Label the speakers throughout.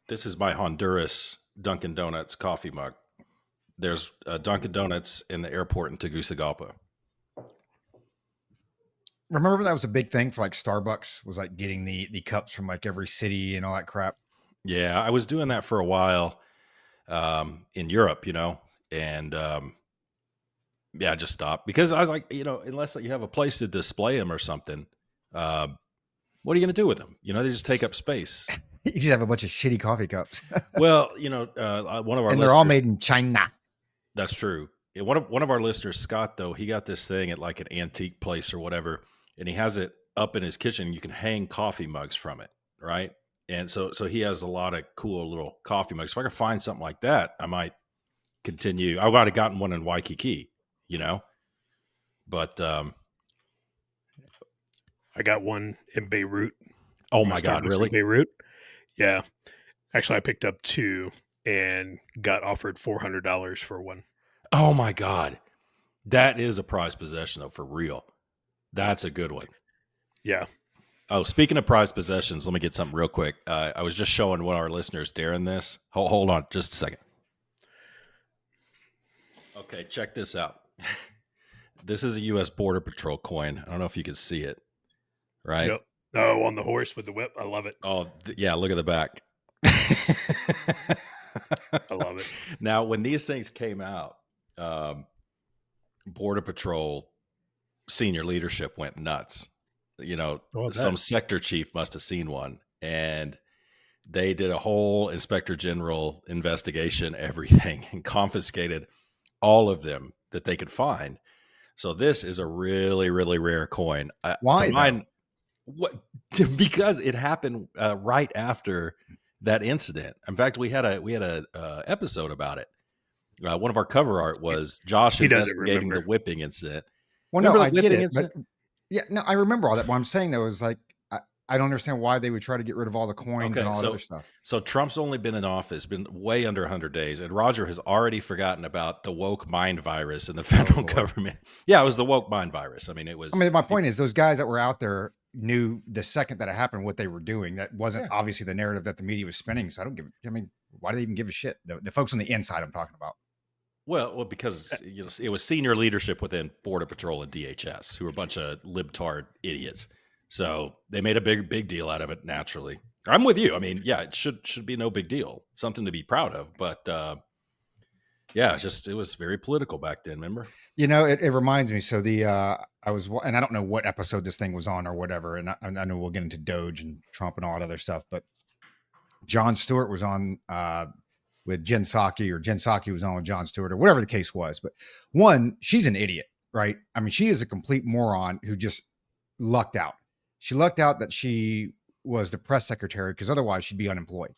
Speaker 1: This is my Honduras Dunkin' Donuts coffee mug. There's a Dunkin' Donuts in the airport in Tegucigalpa.
Speaker 2: Remember that was a big thing for like Starbucks was like getting the cups from like every city and all that crap.
Speaker 1: Yeah, I was doing that for a while in Europe, and yeah, I just stopped because I was like, unless you have a place to display them or something, uh, what are you going to do with them? They just take up space.
Speaker 2: You just have a bunch of shitty coffee cups,
Speaker 1: Well, one of our
Speaker 2: and they're all
Speaker 1: listeners,
Speaker 2: made in China.
Speaker 1: that's true. Yeah, one of our listeners, Scott, though, he got this thing at like an antique place or whatever, and he has it up in his kitchen. You can hang coffee mugs from it, right? And so he has a lot of cool little coffee mugs. If I could find something like that, I might continue. I might have gotten one in Waikiki, but
Speaker 3: I got one in Beirut.
Speaker 1: oh my God,
Speaker 3: Starbucks
Speaker 1: really?
Speaker 3: in Beirut. Yeah. Actually, I picked up two and got offered $400 for one.
Speaker 1: Oh my God, that is a prized possession though, for real. That's a good one.
Speaker 3: Yeah.
Speaker 1: Oh, speaking of prized possessions, let me get something real quick. I was just showing one of our listeners, Darren, this. Hold on just a second. Okay, check this out. This is a U.S. Border Patrol coin. I don't know if you can see it, right?
Speaker 3: Yep. Oh, on the horse with the whip. I love it.
Speaker 1: Oh, yeah, look at the back.
Speaker 3: I love it.
Speaker 1: Now, when these things came out, Border Patrol senior leadership went nuts. Some sector chief must have seen one, and they did a whole inspector general investigation, everything, and confiscated all of them that they could find. So this is a really, really rare coin.
Speaker 2: Why?
Speaker 1: To mine, because it happened right after that incident. In fact, we had a episode about it. One of our cover art was Josh investigating the whipping incident.
Speaker 2: Well,
Speaker 1: remember
Speaker 2: no,
Speaker 1: the
Speaker 2: I get it,
Speaker 1: incident?
Speaker 2: but yeah, no, I remember all that. What I'm saying though is like I don't understand why they would try to get rid of all the coins and all that other stuff.
Speaker 1: So Trump's only been in office, been way under 100 days, and Roger has already forgotten about the woke mind virus in the federal government. Yeah, it was the woke mind virus. I mean, it was.
Speaker 2: I mean, my point is those guys that were out there knew the second that it happened what they were doing. That wasn't obviously the narrative that the media was spinning. So I mean, why do they even give a shit? The folks on the inside I'm talking about.
Speaker 1: Well, because it was senior leadership within Border Patrol and DHS who were a bunch of libtard idiots. So they made a big deal out of it. Naturally, I'm with you. I mean, yeah, it should be no big deal, something to be proud of. But yeah, it was very political back then. Remember?
Speaker 2: It reminds me. So I was, and I don't know what episode this thing was on or whatever. And I know we'll get into Doge and Trump and all that other stuff. But Jon Stewart was on with Jen Psaki, or Jen Psaki was on with Jon Stewart, or whatever the case was. But one, she's an idiot, right? I mean, she is a complete moron who just lucked out. She lucked out that she was the press secretary, because otherwise she'd be unemployed,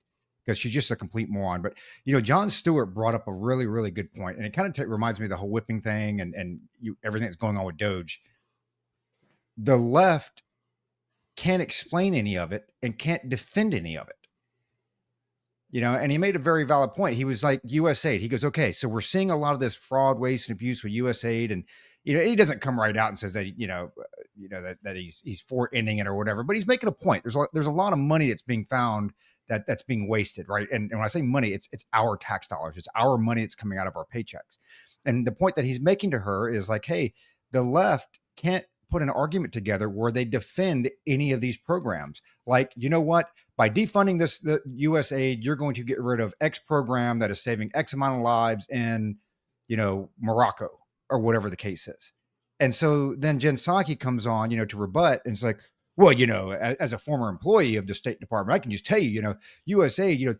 Speaker 2: because she's just a complete moron. But, Jon Stewart brought up a really, really good point, and it kind of reminds me of the whole whipping thing and everything that's going on with Doge. The left can't explain any of it and can't defend any of it. And he made a very valid point. He was like, USAID. He goes, okay, so we're seeing a lot of this fraud, waste, and abuse with USAID. And, he doesn't come right out and says that, that he's for ending it or whatever, but he's making a point. There's a lot of money that's being found that's being wasted, right? And when I say money, it's our tax dollars. It's our money that's coming out of our paychecks. And the point that he's making to her is like, hey, the left can't put an argument together where they defend any of these programs. Like, you know what? By defunding the USAID, you're going to get rid of X program that is saving X amount of lives in, Morocco or whatever the case is. And so then Jen Psaki comes on, to rebut, and it's like, well, as a former employee of the State Department, I can just tell you, USAID,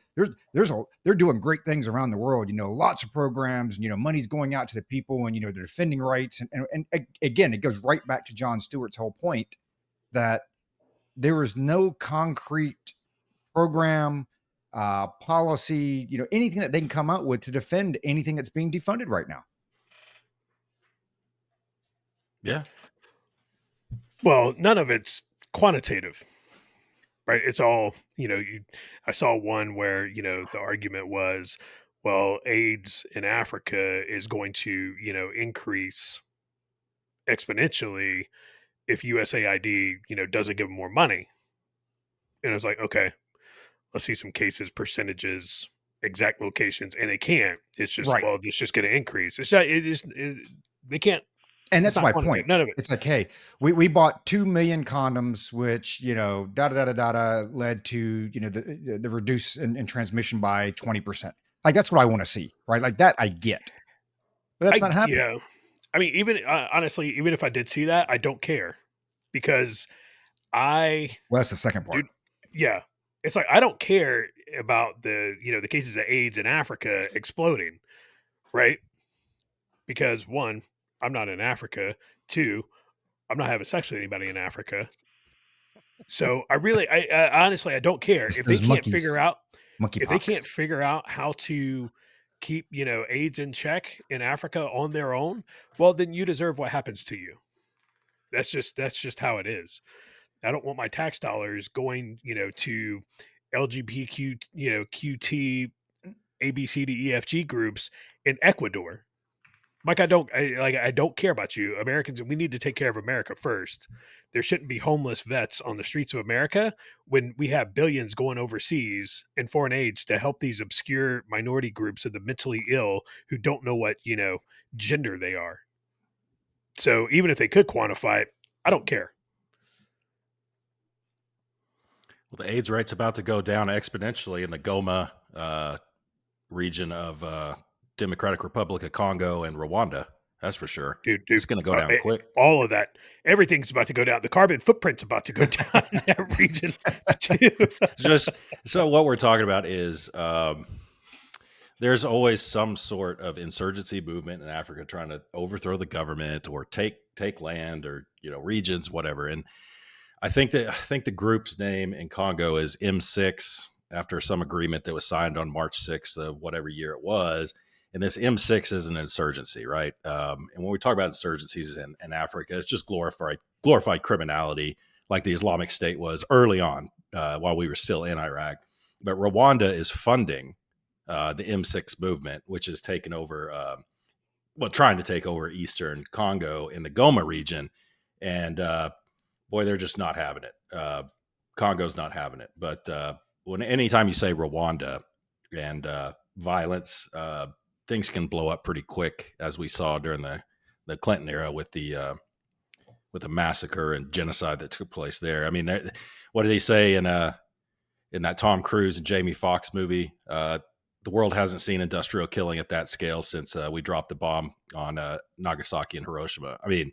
Speaker 2: they're doing great things around the world, lots of programs, and, money's going out to the people, and, they're defending rights. And again, it goes right back to Jon Stewart's whole point that there is no concrete program, policy, anything that they can come out with to defend anything that's being defunded right now.
Speaker 1: Yeah.
Speaker 3: Well, none of it's quantitative, right? It's all, I saw one where, the argument was, well, AIDS in Africa is going to, increase exponentially if USAID, doesn't give them more money. And I was like, okay, let's see some cases, percentages, exact locations, and they can't. It's just,
Speaker 2: Right.
Speaker 3: well, it's just going to increase. It's not, they can't.
Speaker 2: And
Speaker 3: It's
Speaker 2: that's
Speaker 3: not
Speaker 2: my
Speaker 3: quantitative.
Speaker 2: point.
Speaker 3: None of it.
Speaker 2: It's like, hey, we bought 2 million condoms, which, led to, the reduce in transmission by 20%. Like, that's what I want to see, right? Like that I get. But that's not happening.
Speaker 3: Yeah. I mean, even honestly, even if I did see that, I don't care because
Speaker 2: Well, that's the second part.
Speaker 3: dude, yeah, it's like I don't care about the cases of AIDS in Africa exploding, right? Because one, I'm not in Africa. Two, I'm not having sex with anybody in Africa. So I honestly, I don't care
Speaker 2: It's
Speaker 3: if they
Speaker 2: those
Speaker 3: can't figure
Speaker 2: monkeys,
Speaker 3: out
Speaker 2: monkeypox.
Speaker 3: how to keep AIDS in check in Africa on their own. Well, then you deserve what happens to you. That's just how it is. I don't want my tax dollars going, to LGBTQ, QT, ABCDEFG groups in Ecuador. Like I don't care about you, Americans. We need to take care of America first. There shouldn't be homeless vets on the streets of America when we have billions going overseas in foreign aids to help these obscure minority groups of the mentally ill who don't know what gender they are. So even if they could quantify it, I don't care.
Speaker 1: Well, the AIDS rate's about to go down exponentially in the Goma region of Democratic Republic of Congo and Rwanda. That's for sure.
Speaker 3: Dude,
Speaker 1: It's going to go down quick.
Speaker 3: All of that, everything's about to go down. The carbon footprint's about to go down in that region too.
Speaker 1: Just so what we're talking about is there's always some sort of insurgency movement in Africa trying to overthrow the government or take land or regions, whatever. And I think the group's name in Congo is M6 after some agreement that was signed on March 6th of whatever year it was. And this M6 is an insurgency, right? And when we talk about insurgencies in Africa, it's just glorified criminality, like the Islamic State was early on while we were still in Iraq. But Rwanda is funding the M6 movement, which has taken over, trying to take over Eastern Congo in the Goma region. And boy, they're just not having it. Congo's not having it. But anytime you say Rwanda and violence, things can blow up pretty quick, as we saw during the Clinton era with the massacre and genocide that took place there. I mean, what did they say in that Tom Cruise and Jamie Foxx movie? The world hasn't seen industrial killing at that scale since we dropped the bomb on Nagasaki and Hiroshima. I mean,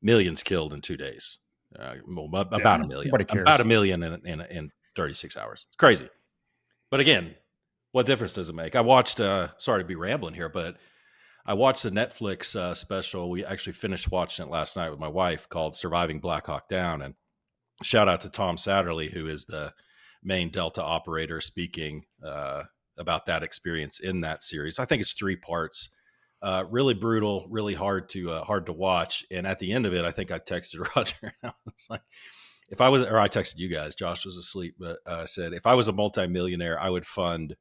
Speaker 1: millions killed in 2 days. About a million. About a million in 36 hours. It's crazy. But again, what difference does it make? I watched, sorry to be rambling here, but I watched the Netflix special. We actually finished watching it last night with my wife, called Surviving Black Hawk Down. And shout out to Tom Satterley, who is the main Delta operator, speaking about that experience in that series. I think it's 3 parts. Really brutal, really hard to watch. And at the end of it, I think I texted Roger. I was like, I texted you guys. Josh was asleep, but I said, if I was a multimillionaire, I would fund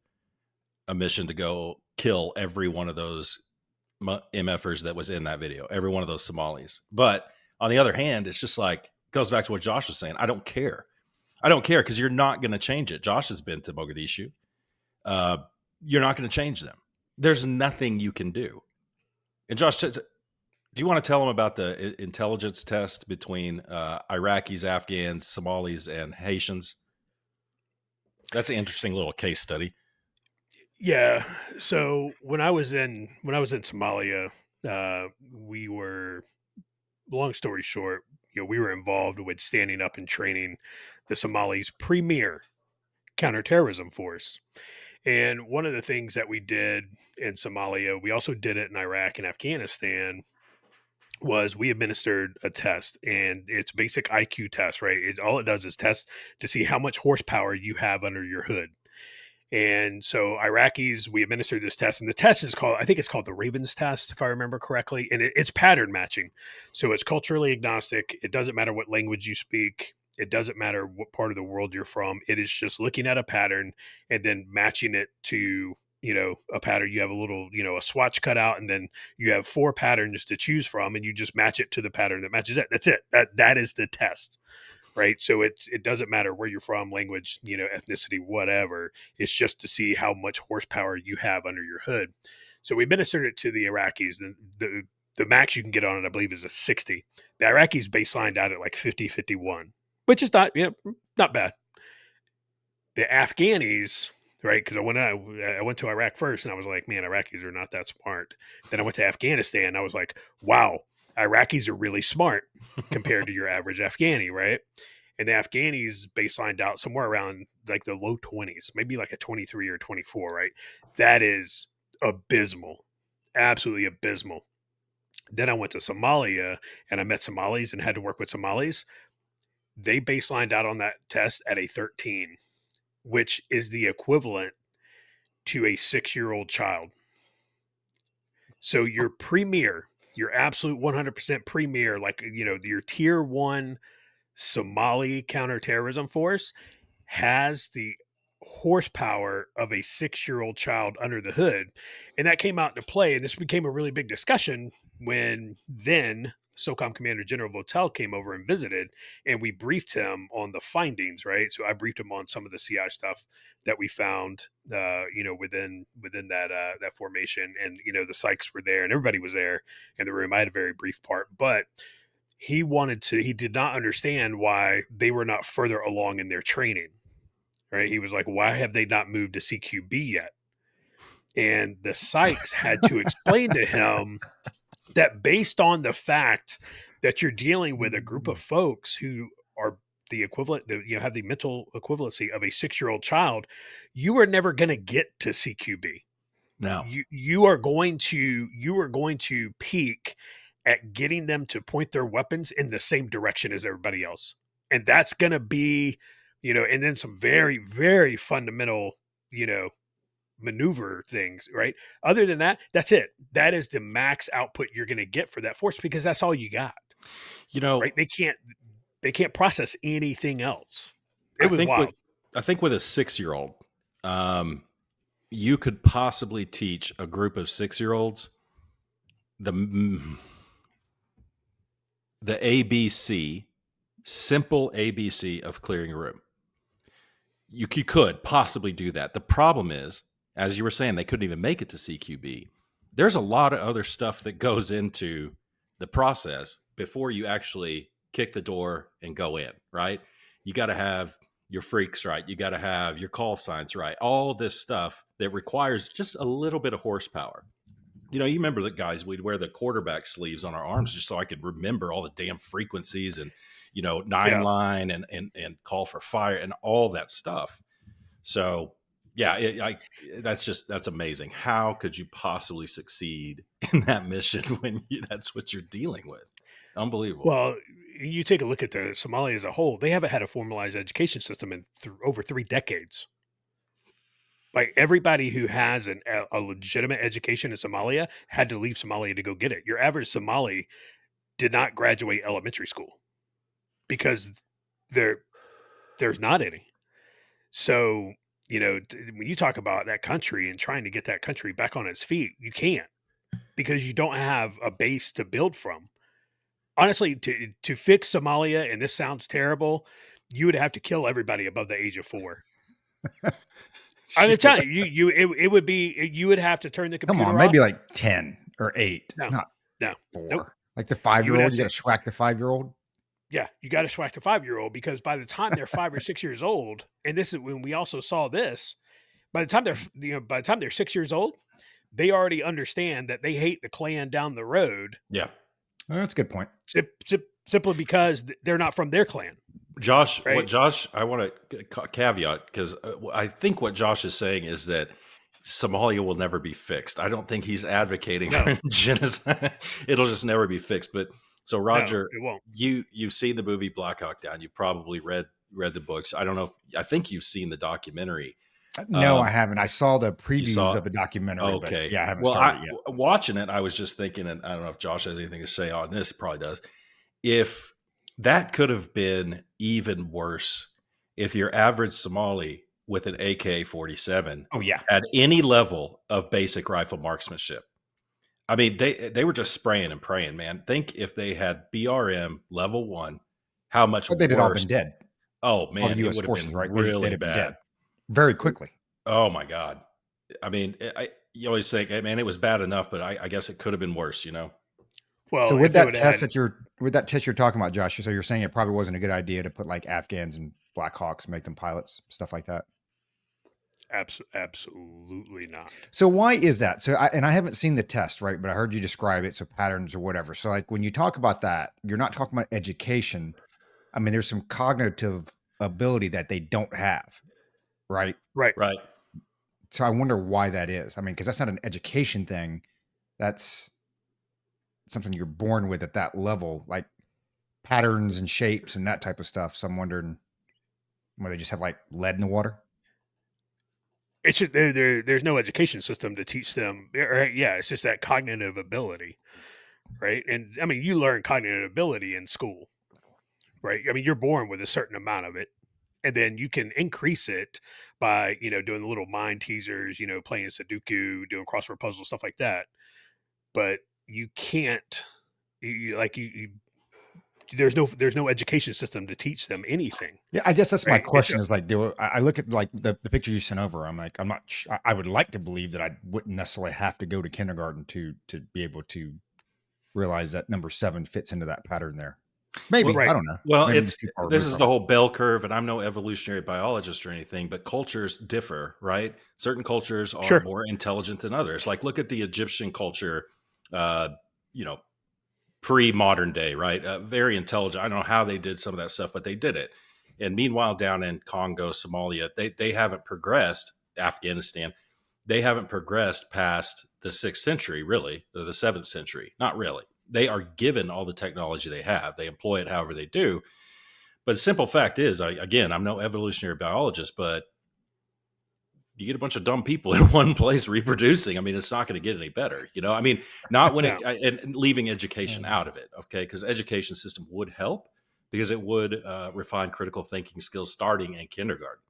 Speaker 1: a mission to go kill every one of those MFers that was in that video, every one of those Somalis. But on the other hand, it's just like, goes back to what Josh was saying. I don't care because you're not going to change it. Josh has been to Mogadishu. You're not going to change them. There's nothing you can do. And Josh, do you want to tell them about the intelligence test between Iraqis, Afghans, Somalis, and Haitians? That's an interesting little case study.
Speaker 3: Yeah. So when I was in Somalia, we were, long story short, we were involved with standing up and training the Somalis' premier counterterrorism force. And one of the things that we did in Somalia, we also did it in Iraq and Afghanistan, was we administered a test, and it's a basic IQ test, right? All it does is test to see how much horsepower you have under your hood. And so Iraqis, we administered this test, and the test is called, I think it's called the Ravens test, if I remember correctly. And it's pattern matching. So it's culturally agnostic. It doesn't matter what language you speak. It doesn't matter what part of the world you're from. It is just looking at a pattern and then matching it to, a pattern. You have a little, a swatch cut out, and then you have 4 patterns to choose from, and you just match it to the pattern that matches it. That's it. That is the test. right? So it doesn't matter where you're from, language, ethnicity, whatever. It's just to see how much horsepower you have under your hood. So we administered it to the Iraqis. The max you can get on it, I believe, is a 60. The Iraqis baselined out at like 50, 51, which is not bad. The Afghanis, right? Because I went to Iraq first, and I was like, man, Iraqis are not that smart. Then I went to Afghanistan, and I was like, wow, Iraqis are really smart compared to your average Afghani, right? And the Afghanis baselined out somewhere around like the low 20s, maybe like a 23 or 24, right? That is abysmal, absolutely abysmal. Then I went to Somalia, and I met Somalis and had to work with Somalis. They baselined out on that test at a 13, which is the equivalent to a 6-year-old child. So your premier, your absolute 100% premier, like, your tier 1 Somali counterterrorism force has the horsepower of a 6-year-old child under the hood. And that came out into play. And this became a really big discussion when then SOCOM Commander General Votel came over and visited, and we briefed him on the findings, right? So I briefed him on some of the CI stuff that we found, within that formation, and the psychs were there, and everybody was there in the room. I had a very brief part, but he did not understand why they were not further along in their training, right? He was like, why have they not moved to CQB yet? And the psychs had to explain to him that based on the fact that you're dealing with a group of folks who are the equivalent, have the mental equivalency of a 6-year-old child, you are never going to get to CQB.
Speaker 1: No,
Speaker 3: you are going to peak at getting them to point their weapons in the same direction as everybody else. And that's going to be, and then some very, very fundamental, maneuver things, right? Other than that, that's it. That is the max output you're going to get for that force, because that's all you got. Right? They can't process anything else. It was wild.
Speaker 1: I think with a 6-year-old, you could possibly teach a group of 6-year-olds the ABC, simple ABC of clearing a room. You could possibly do that. The problem is, as you were saying, they couldn't even make it to CQB. There's a lot of other stuff that goes into the process before you actually kick the door and go in, right? You got to have your freaks right. You got to have your call signs right. All this stuff that requires just a little bit of horsepower. You remember that, guys, we'd wear the quarterback sleeves on our arms just so I could remember all the damn frequencies and, 9-line and call for fire and all that stuff. So yeah, that's amazing. How could you possibly succeed in that mission when that's what you're dealing with? Unbelievable.
Speaker 3: Well, you take a look at Somalia as a whole. They haven't had a formalized education system in over 3 decades. Like, everybody who has a legitimate education in Somalia had to leave Somalia to go get it. Your average Somali did not graduate elementary school because there's not any. So, when you talk about that country and trying to get that country back on its feet, you can't, because you don't have a base to build from. Honestly, to fix Somalia, and this sounds terrible, you would have to kill everybody above the age of 4. I'm telling you, it would be, you would have to turn the computer off.
Speaker 2: Come on, maybe like 10 or 8.
Speaker 3: No,
Speaker 2: not
Speaker 3: no,
Speaker 2: 4.
Speaker 3: nope.
Speaker 2: Like the 5-year-old, you got to schwack the 5-year-old.
Speaker 3: Yeah, you got to schwack the 5-year-old, because by the time they're 5 or 6 years old, and this is when we also saw this, by the time they're 6 years old, they already understand that they hate the clan down the road.
Speaker 1: Yeah,
Speaker 2: that's a good point.
Speaker 3: Simply because they're not from their clan.
Speaker 1: Josh,
Speaker 3: right?
Speaker 1: I want to caveat, because I think what Josh is saying is that Somalia will never be fixed. I don't think he's advocating for genocide. It'll just never be fixed. But so, Roger,
Speaker 3: it won't.
Speaker 1: You've seen the movie Black Hawk Down. You probably read the books. I don't know. I think you've seen the documentary.
Speaker 2: No, I haven't. I saw the previews of the documentary.
Speaker 1: Okay.
Speaker 2: But yeah, I haven't started yet.
Speaker 1: Watching it, I was just thinking, and I don't know if Josh has anything to say on this. He probably does. If that could have been even worse, if your average Somali with an AK-47 had any level of basic rifle marksmanship. I mean, they were just spraying and praying, man. Think if they had BRM level 1, how much
Speaker 2: But they'd had all been
Speaker 1: worse.
Speaker 2: dead.
Speaker 1: Oh
Speaker 2: All the
Speaker 1: man, it
Speaker 2: U.S.
Speaker 1: would have
Speaker 2: forces,
Speaker 1: been
Speaker 2: right? They'd
Speaker 1: really
Speaker 2: have been
Speaker 1: bad.
Speaker 2: dead very quickly.
Speaker 1: Oh my God. I mean, you always think, hey, man, it was bad enough, but I guess it could have been worse, you know?
Speaker 2: So
Speaker 3: Well,
Speaker 2: with
Speaker 3: if it
Speaker 2: that
Speaker 3: would have
Speaker 2: test
Speaker 3: had
Speaker 2: you're talking about, Josh, so you're saying it probably wasn't a good idea to put like Afghans and Black Hawks, make them pilots, stuff like that.
Speaker 3: absolutely not.
Speaker 2: So why is that? So I haven't seen the test, right? But I heard you describe it, so patterns or whatever. So like when you talk about that, you're not talking about education. I mean, there's some cognitive ability that they don't have, right?
Speaker 3: Right.
Speaker 1: Right.
Speaker 2: So I wonder why that is. I mean, because that's not an education thing. That's something you're born with at that level, like patterns and shapes and that type of stuff. So I'm wondering why they just have like lead in the water.
Speaker 3: It should there's no education system to teach them. Yeah, it's just that cognitive ability, right? And I mean, you learn cognitive ability in school, right? I mean, you're born with a certain amount of it, and then you can increase it by doing the little mind teasers, playing Sudoku, doing crossword puzzles, stuff like that. But you can't, you there's no education system to teach them anything,
Speaker 2: Yeah, I guess that's my
Speaker 3: right? It's
Speaker 2: question. Is like, I look at like the picture you sent over? I'm like, I'm not. I would like to believe that I wouldn't necessarily have to go to kindergarten to be able to realize that number 7 fits into that pattern there. Maybe,
Speaker 1: Well,
Speaker 2: I
Speaker 3: right.
Speaker 2: don't know.
Speaker 1: well,
Speaker 2: Maybe I'm just too far
Speaker 1: this
Speaker 2: removed
Speaker 1: is
Speaker 2: from
Speaker 1: the
Speaker 2: it.
Speaker 1: whole bell curve, and I'm no evolutionary biologist or anything, but cultures differ, right? Certain cultures are
Speaker 3: Sure.
Speaker 1: more intelligent than others. Like look at the Egyptian culture, uh, you know, pre-modern day, right? Very intelligent. I don't know how they did some of that stuff, but they did it. And meanwhile, down in Congo, Somalia, they haven't progressed. Afghanistan, they haven't progressed past the 6th century, really, or the 7th century. Not really. They are given all the technology they have. They employ it however they do. But the simple fact is, again, I'm no evolutionary biologist, but you get a bunch of dumb people in one place reproducing. I mean, it's not going to get any better, you know. I mean, not when
Speaker 3: Yeah.
Speaker 1: and leaving education
Speaker 2: Um,
Speaker 1: out of it, okay? Because education system would help because it would refine critical thinking skills starting in kindergarten.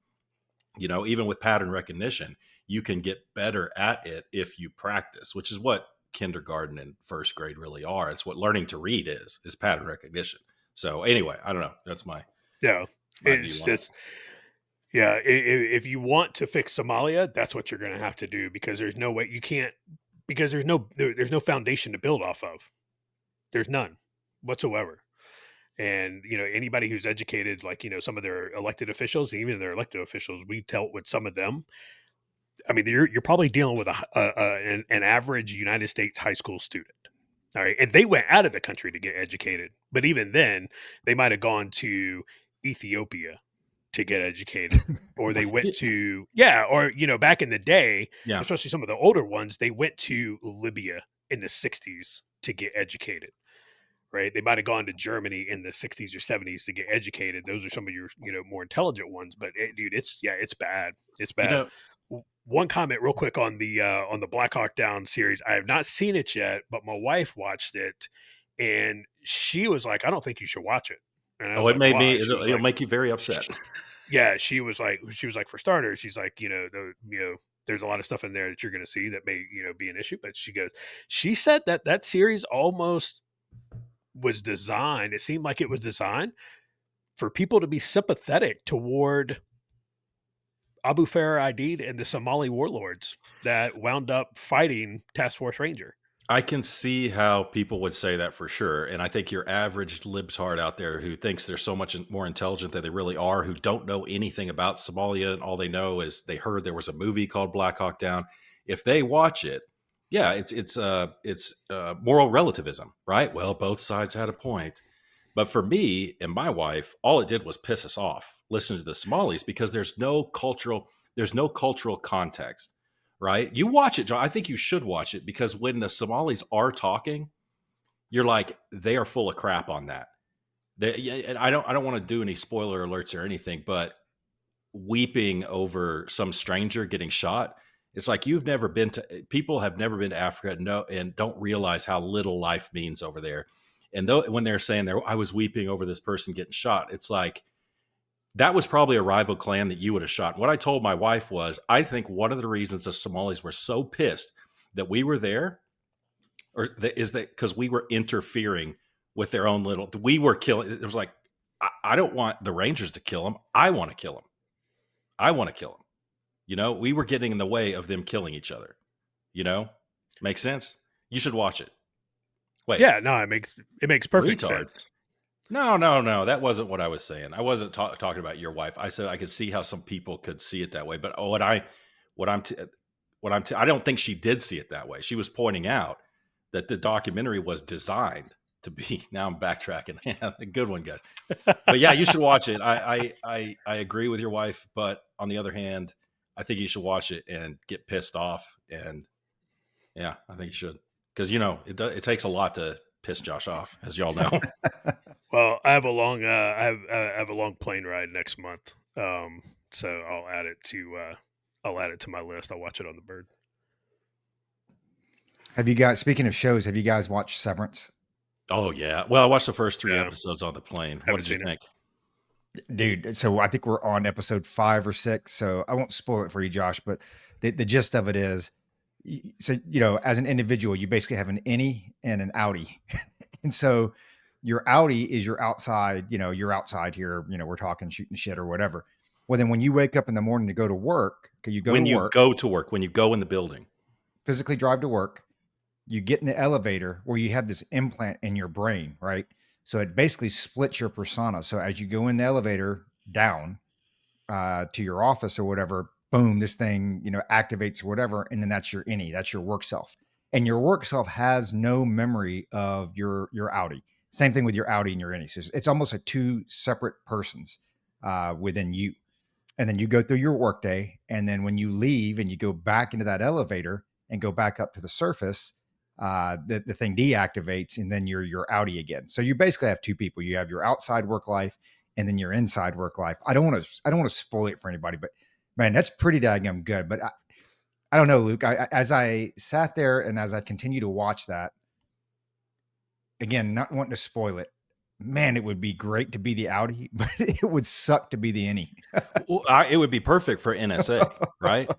Speaker 1: You know, even with pattern recognition, you can get better at it if you practice, which is what kindergarten and first grade really are. It's what learning to read is pattern recognition. So anyway, I don't know. That's
Speaker 3: Yeah.
Speaker 1: my view
Speaker 3: It's
Speaker 1: on it.
Speaker 3: just yeah. If you want to fix Somalia, that's what you're going to have to do because there's no way you can't because there's no foundation to build off of. There's none whatsoever. And anybody who's educated, like some of their elected officials, even their elected officials, we dealt with some of them. I mean, you're probably dealing with an average United States high school student. All right, and they went out of the country to get educated, but even then, they might have gone to Ethiopia to get educated, or they went to or back in the day,
Speaker 1: Yeah.
Speaker 3: especially some of the older ones, they went to Libya in the '60s to get educated. Right? They might have gone to Germany in the '60s or '70s to get educated. Those are some of your, more intelligent ones. But dude, it's bad. It's
Speaker 1: You
Speaker 3: bad.
Speaker 1: know,
Speaker 3: One comment, real quick, on the Black Hawk Down series. I have not seen it yet, but my wife watched it, and she was like, "I don't think you should watch it." And I
Speaker 1: oh,
Speaker 3: was
Speaker 1: it
Speaker 3: like,
Speaker 1: made me.
Speaker 3: "Why?" She was
Speaker 1: It'll
Speaker 3: like,
Speaker 1: make you very upset.
Speaker 3: "Yeah." She was like, for starters, she's like, there's a lot of stuff in there that you're going to see that may, be an issue. But she said that series almost was designed. It seemed like it was designed for people to be sympathetic toward Abu Farah Aidid and the Somali warlords that wound up fighting Task Force Ranger.
Speaker 1: I can see how people would say that for sure. And I think your average libtard out there who thinks they're so much more intelligent than they really are, who don't know anything about Somalia and all they know is they heard there was a movie called Black Hawk Down. If they watch it, yeah, it's moral relativism, right? Well, both sides had a point. But for me and my wife, all it did was piss us off listening to the Somalis because there's no cultural context, right? You watch it, John. I think you should watch it because when the Somalis are talking, you're like, they are full of crap on that. And I don't want to do any spoiler alerts or anything, but weeping over some stranger getting shot, it's like you've never been to people have never been to Africa, no, and don't realize how little life means over there. And though when they're saying I was weeping over this person getting shot, it's like that was probably a rival clan that you would have shot. What I told my wife was, I think one of the reasons the Somalis were so pissed that we were there, is that because we were interfering with their own we were killing. It was like I don't want the Rangers to kill him. I want to kill him. I want to kill him. You know, we were getting in the way of them killing each other. You know, makes sense. You should watch it. Wait,
Speaker 3: yeah, no, it makes perfect sense.
Speaker 1: No, that wasn't what I was saying. I wasn't talking about your wife. I said I could see how some people could see it that way, but I don't think she did see it that way. She was pointing out that the documentary was designed to be. Now I'm backtracking. Good one, guys. But yeah, you should watch it. I agree with your wife, but on the other hand, I think you should watch it and get pissed off. And yeah, I think you should, because it takes a lot to piss Josh off, as y'all know.
Speaker 3: Well, I have a long I have a long plane ride next month, so I'll add it to my list. I'll watch it on the bird.
Speaker 2: Have you guys? Speaking of shows, have you guys watched Severance?
Speaker 1: Oh yeah. Well, I watched the first 3 episodes on the plane. What did you think?
Speaker 2: Dude, so I think we're on episode 5 or 6, so I won't spoil it for you, Josh, but the gist of it is, so as an individual, you basically have an innie and an outie. And so your outie is your outside, you're outside here, we're talking shooting shit or whatever. Well, then when you wake up in the morning to go to work, when you
Speaker 1: go in the building,
Speaker 2: physically drive to work, you get in the elevator where you have this implant in your brain, right? So it basically splits your persona. So as you go in the elevator down to your office or whatever, boom, this thing, activates or whatever. And then that's your innie, that's your work self. And your work self has no memory of your outie. Same thing with your outie and your innie. So it's almost like 2 separate persons within you. And then you go through your workday. And then when you leave and you go back into that elevator and go back up to the surface, the thing deactivates, and then you're outie again. So you basically have 2 people. You have your outside work life and then your inside work life. I don't want to spoil it for anybody, but man, that's pretty daggum good. But I don't know, Luke, as I sat there and as I continue to watch that, again, not wanting to spoil it, man, it would be great to be the outie, but it would suck to be the innie.
Speaker 1: Well, it would be perfect for NSA, right?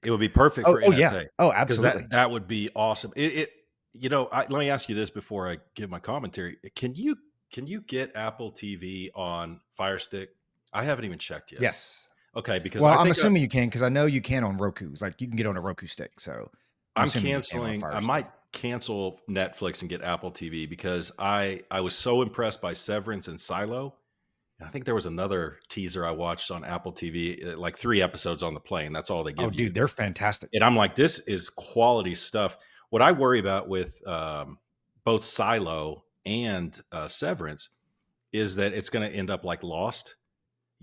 Speaker 1: It would be perfect for NSA.
Speaker 2: Oh yeah. Oh, absolutely.
Speaker 1: That would be awesome. Let me ask you this before I give my commentary. Can you get Apple TV on Fire Stick? I haven't even checked yet.
Speaker 2: Yes.
Speaker 1: Okay, because
Speaker 2: I'm assuming you can, because I know you can on Roku. Like you can get on a Roku stick. So
Speaker 1: I'm canceling. I might cancel Netflix and get Apple TV, because I was so impressed by Severance and Silo. And I think there was another teaser I watched on Apple TV, like 3 episodes on the plane. That's all they give you.
Speaker 2: Oh, dude, they're fantastic.
Speaker 1: And I'm like, this is quality stuff. What I worry about with both Silo and Severance is that it's going to end up like Lost.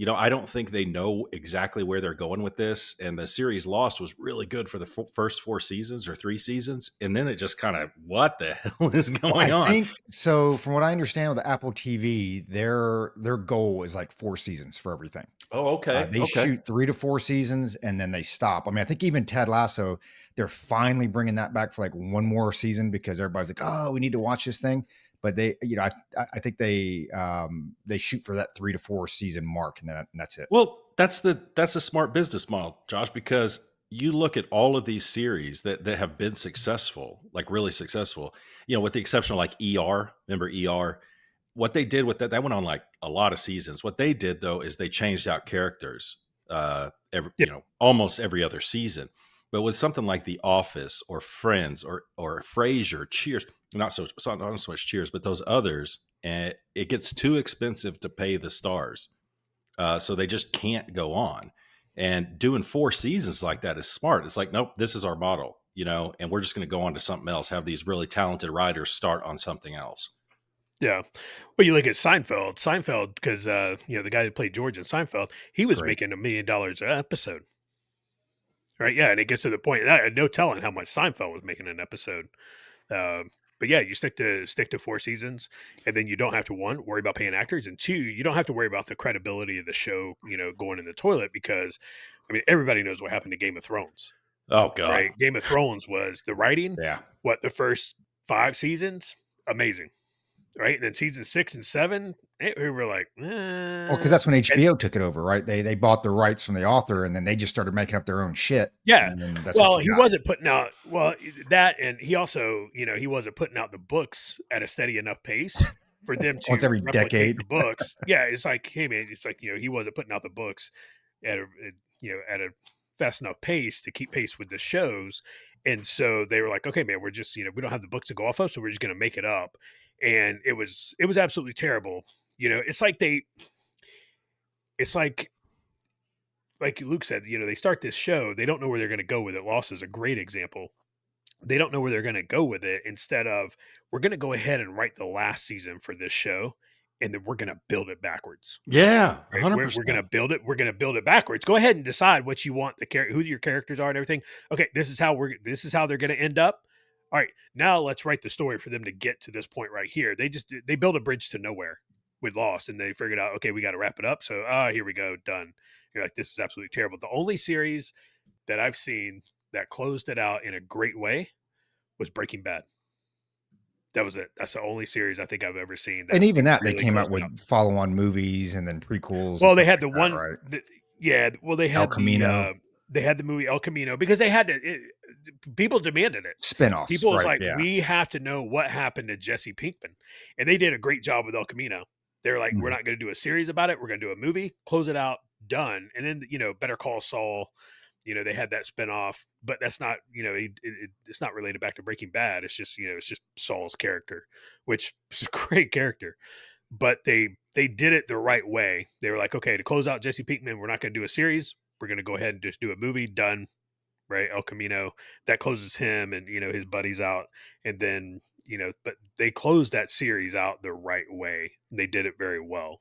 Speaker 1: I don't think they know exactly where they're going with this. And the series Lost was really good for the first 4 seasons or 3 seasons. And then it just kind of, what the hell is going on?
Speaker 2: I think so. From what I understand with the Apple TV, their goal is like 4 seasons for everything.
Speaker 1: Oh, okay.
Speaker 2: They shoot 3 to 4 seasons and then they stop. I mean, I think even Ted Lasso, they're finally bringing that back for like 1 more season, because everybody's like, oh, we need to watch this thing. But they, I think they shoot for that 3 to 4 season mark, and that's it.
Speaker 1: Well, that's a smart business model, Josh, because you look at all of these series that have been successful, like really successful, with the exception of like ER. Remember ER? What they did with that went on like a lot of seasons. What they did though is they changed out characters almost every other season. But with something like The Office or Friends or Frasier, Cheers, not so much Cheers, but those others, and it gets too expensive to pay the stars, so they just can't go on. And doing 4 seasons like that is smart. It's like, nope, this is our model, and we're just going to go on to something else. Have these really talented writers start on something else.
Speaker 3: Yeah. Well, you look at Seinfeld, because the guy who played George in Seinfeld, he was making $1 million an episode. Right. Yeah. And it gets to the point, no telling how much Seinfeld was making an episode. But yeah, you stick to 4 seasons, and then you don't have to, 1, worry about paying actors, and 2, you don't have to worry about the credibility of the show, going in the toilet, because I mean, everybody knows what happened to Game of Thrones.
Speaker 1: Oh God.
Speaker 3: Right? Game of Thrones was the writing.
Speaker 2: Yeah.
Speaker 3: The first 5 seasons, amazing. Right. And then season 6 and 7, we were like,
Speaker 2: well, because that's when HBO took it over, right? They bought the rights from the author, and then they just started making up their own shit.
Speaker 3: Yeah. He wasn't putting out that, and he also, he wasn't putting out the books at a steady enough pace for them
Speaker 2: Once
Speaker 3: to
Speaker 2: every
Speaker 3: replicate
Speaker 2: decade.
Speaker 3: the books. Yeah, it's like, hey man, it's like, he wasn't putting out the books at a fast enough pace to keep pace with the shows. And so they were like, okay, man, we're just, we don't have the books to go off of, so we're just going to make it up. And it was absolutely terrible. It's like it's like Luke said, they start this show, they don't know where they're going to go with it. Lost is a great example. They don't know where they're going to go with it. Instead of, we're going to go ahead and write the last season for this show, and then we're going to build it backwards.
Speaker 1: Yeah,
Speaker 3: Right? We're going
Speaker 1: 100%.
Speaker 3: to build it. We're going to build it backwards. Go ahead and decide what you want who your characters are and everything. Okay, this is how they're going to end up. All right, now let's write the story for them to get to this point right here. They build a bridge to nowhere with Lost, and they figured out, okay, we got to wrap it up. So, here we go, done. You're like, this is absolutely terrible. The only series that I've seen that closed it out in a great way was Breaking Bad. That was it. That's the only series I think I've ever seen that
Speaker 2: And even that, they
Speaker 3: really
Speaker 2: came out
Speaker 3: closed it
Speaker 2: with
Speaker 3: out.
Speaker 2: follow-on movies and then prequels and
Speaker 3: Well, they
Speaker 2: stuff
Speaker 3: had
Speaker 2: like
Speaker 3: the
Speaker 2: that,
Speaker 3: one,
Speaker 2: right?
Speaker 3: yeah. Well,
Speaker 2: El Camino
Speaker 3: they had the movie El Camino because they had to. People demanded it.
Speaker 2: spinoffs,
Speaker 3: People was
Speaker 2: right?
Speaker 3: like,
Speaker 2: Yeah.
Speaker 3: we have to know what happened to Jesse Pinkman, and they did a great job with El Camino. They were like, we're
Speaker 2: Mhm.
Speaker 3: not going to do a series about it. We're going to do a movie, close it out, done. And then Better Call Saul. They had that spinoff, but that's not, it's not related back to Breaking Bad. It's just, it's just Saul's character, which is a great character. But they did it the right way. They were like, okay, to close out Jesse Pinkman, we're not going to do a series. We're going to go ahead and just do a movie. Done. Right, El Camino, that closes him and his buddies out, and then but they closed that series out the right way. They did it very well.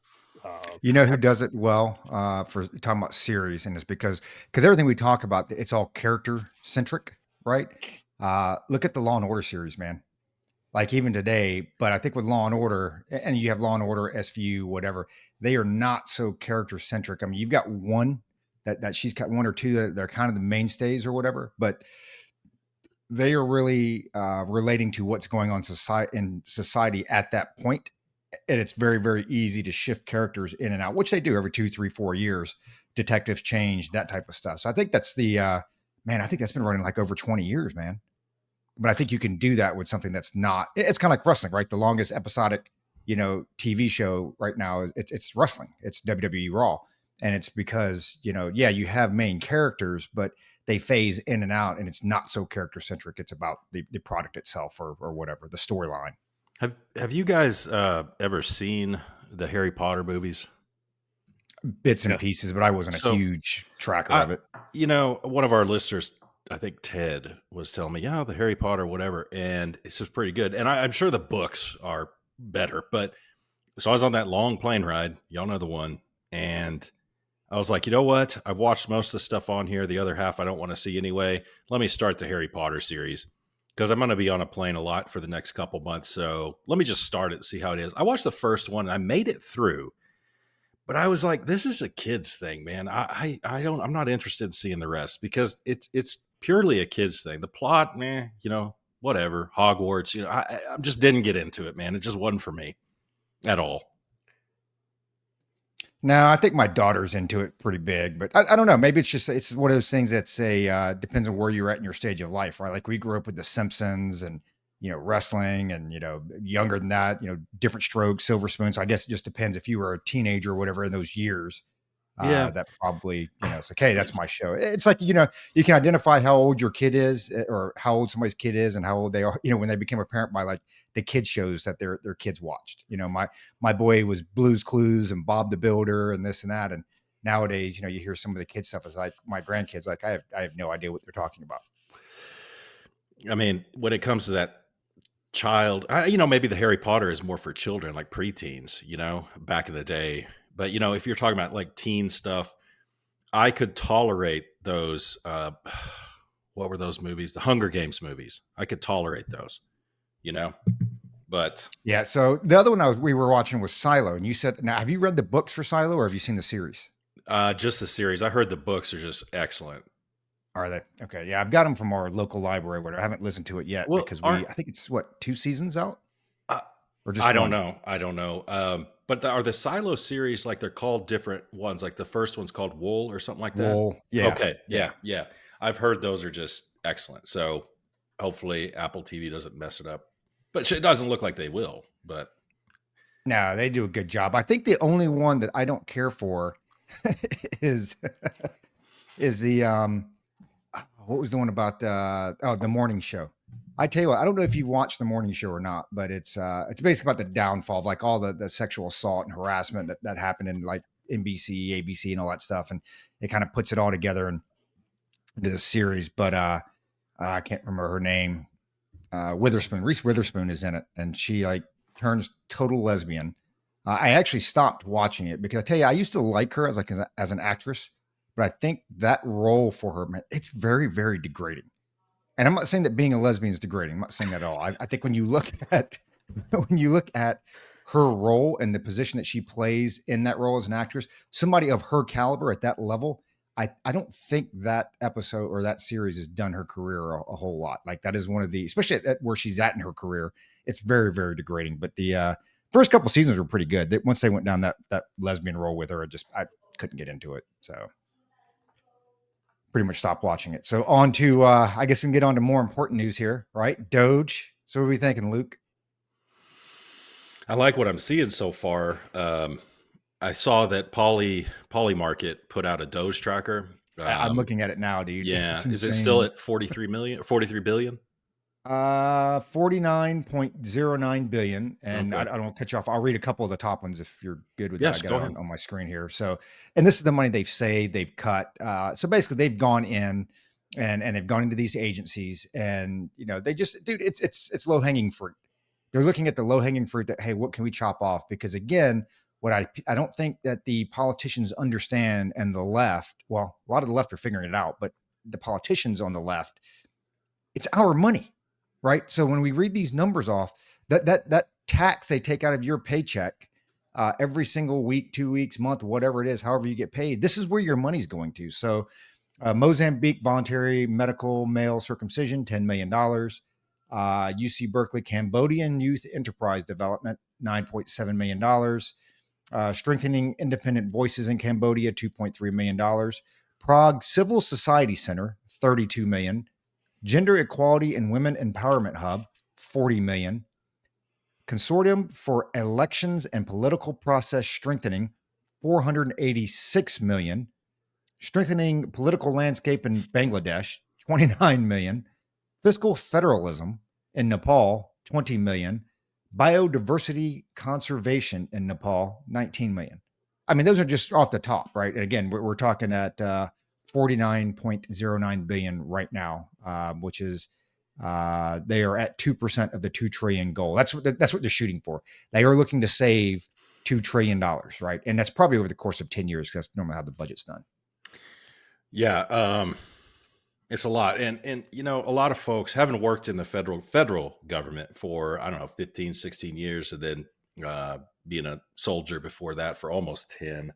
Speaker 2: You know who does it well, for talking about series, and it's because everything we talk about, it's all character centric, right? Look at the Law and Order series, man. Like even today, but I think with Law and Order, and you have Law and Order, SVU, whatever, they are not so character centric. I mean, you've got one that she's got one or two that they're kind of the mainstays or whatever, but they are really relating to what's going on in society at that point. And it's very, very easy to shift characters in and out, which they do every 2, 3, 4 years. Detectives change, that type of stuff. So I think that's man, I think that's been running like over 20 years, man. But I think you can do that with something that's not, it's kind of like wrestling, right? The longest episodic, TV show right now is it's wrestling. It's WWE Raw. And it's because, yeah, you have main characters, but they phase in and out, and it's not so character centric. It's about the product itself or whatever, the storyline.
Speaker 1: Have you guys ever seen the Harry Potter movies?
Speaker 2: Bits and pieces, but I wasn't a huge tracker of it.
Speaker 1: One of our listeners, I think Ted, was telling me, the Harry Potter, whatever, and it's just pretty good. And I'm sure the books are better, but so I was on that long plane ride. Y'all know the one. And I was like, you know what? I've watched most of the stuff on here. The other half I don't want to see anyway. Let me start the Harry Potter series because I'm going to be on a plane a lot for the next couple months. So let me just start it and see how it is. I watched the first one and I made it through, but I was like, this is a kid's thing, man. I'm not interested in seeing the rest because it's purely a kid's thing. The plot, whatever. Hogwarts, I just didn't get into it, man. It just wasn't for me at all.
Speaker 2: No, I think my daughter's into it pretty big, but I don't know. Maybe it's one of those things that's depends on where you're at in your stage of life, right? Like we grew up with The Simpsons and wrestling, and younger than that, Different Strokes, Silver Spoon. So I guess it just depends if you were a teenager or whatever in those years.
Speaker 1: Yeah,
Speaker 2: that probably it's like, hey, that's my show. It's like you can identify how old your kid is, or how old somebody's kid is, and how old they are. When they became a parent by like the kid shows that their kids watched. My boy was Blue's Clues and Bob the Builder and this and that. And nowadays, you hear some of the kid stuff. It's like my grandkids, like I have no idea what they're talking about.
Speaker 1: I mean, when it comes to that child, maybe the Harry Potter is more for children, like preteens. Back in the day. But, if you're talking about like teen stuff, I could tolerate those. What were those movies? The Hunger Games movies. I could tolerate those, but.
Speaker 2: Yeah. So the other one we were watching was Silo. And you said, now, have you read the books for Silo or have you seen the series?
Speaker 1: Just the series. I heard the books are just excellent.
Speaker 2: Are they? Okay. Yeah. I've got them from our local library, but I haven't listened to it yet because I think it's 2 seasons out?
Speaker 1: Or just I don't know. But are the Silo series, like they're called different ones? Like the first one's called Wool or something like that?
Speaker 2: Wool, yeah.
Speaker 1: Okay, yeah. I've heard those are just excellent. So hopefully Apple TV doesn't mess it up. But it doesn't look like they will. But
Speaker 2: No, they do a good job. I think the only one that I don't care for is is the what was the one about the morning show? I tell you what, I don't know if you watched the morning show or not, but it's basically about the downfall of like all the sexual assault and harassment that happened in like NBC, ABC, and all that stuff, and it kind of puts it all together and into the series. But I can't remember her name. Witherspoon, Reese Witherspoon is in it, and she like turns total lesbian. I actually stopped watching it because I tell you, I used to like her as an actress, but I think that role for her, man, it's very, very degrading. And I'm not saying that being a lesbian is degrading. I'm not saying that at all. I think when you look at when you look at her role and the position that she plays in that role as an actress, somebody of her caliber at that level, I don't think that episode or that series has done her career a whole lot. Like that is one of the, especially at where she's at in her career, it's very, very degrading. But the first couple seasons were pretty good. Once they went down that lesbian role with her, I couldn't get into it. So pretty much stopped watching it. So on to, I guess we can get on to more important news here, right? Doge. So what are we thinking, Luke?
Speaker 1: I like what I'm seeing so far. I saw that Poly Market put out a Doge tracker.
Speaker 2: I'm looking at it now, dude.
Speaker 1: Yeah. Is it still at 43 billion?
Speaker 2: 49.09 billion. And
Speaker 1: Okay.
Speaker 2: I don't cut you off. I'll read a couple of the top ones if you're good with
Speaker 1: Yes,
Speaker 2: that. I
Speaker 1: go
Speaker 2: got it
Speaker 1: ahead.
Speaker 2: on my screen here. So, and this is the money they've saved, they've cut. So basically they've gone in and they've gone into these agencies and, you know, they just, dude, it's low hanging fruit. They're looking at the low hanging fruit that, hey, what can we chop off? Because again, what I don't think that the politicians understand and the left, well, a lot of the left are figuring it out, but the politicians on the left, it's our money, right? So when we read these numbers off, that tax they take out of your paycheck every single week, 2 weeks, month, whatever it is, however you get paid, this is where your money's going to. So Mozambique voluntary medical male circumcision, $10 million. UC Berkeley Cambodian Youth Enterprise Development, $9.7 million. Strengthening independent voices in Cambodia, $2.3 million. Prague Civil Society Center, $32 million. Gender Equality and Women Empowerment Hub, $40 million. Consortium for Elections and Political Process Strengthening, $486 million. Strengthening Political Landscape in Bangladesh, $29 million. Fiscal Federalism in Nepal, $20 million. Biodiversity Conservation in Nepal, $19 million. I mean, those are just off the top, right? And again, we're talking at 49.09 billion right now, which is they are at 2% of the 2 trillion goal. That's what they're shooting for. They are looking to save $2 trillion, right? And that's probably over the course of 10 years because that's normally how the budget's done.
Speaker 1: Yeah. It's a lot. And, you know, a lot of folks haven't worked in the federal government for, I don't know, 15, 16 years. And then being a soldier before that for almost 10.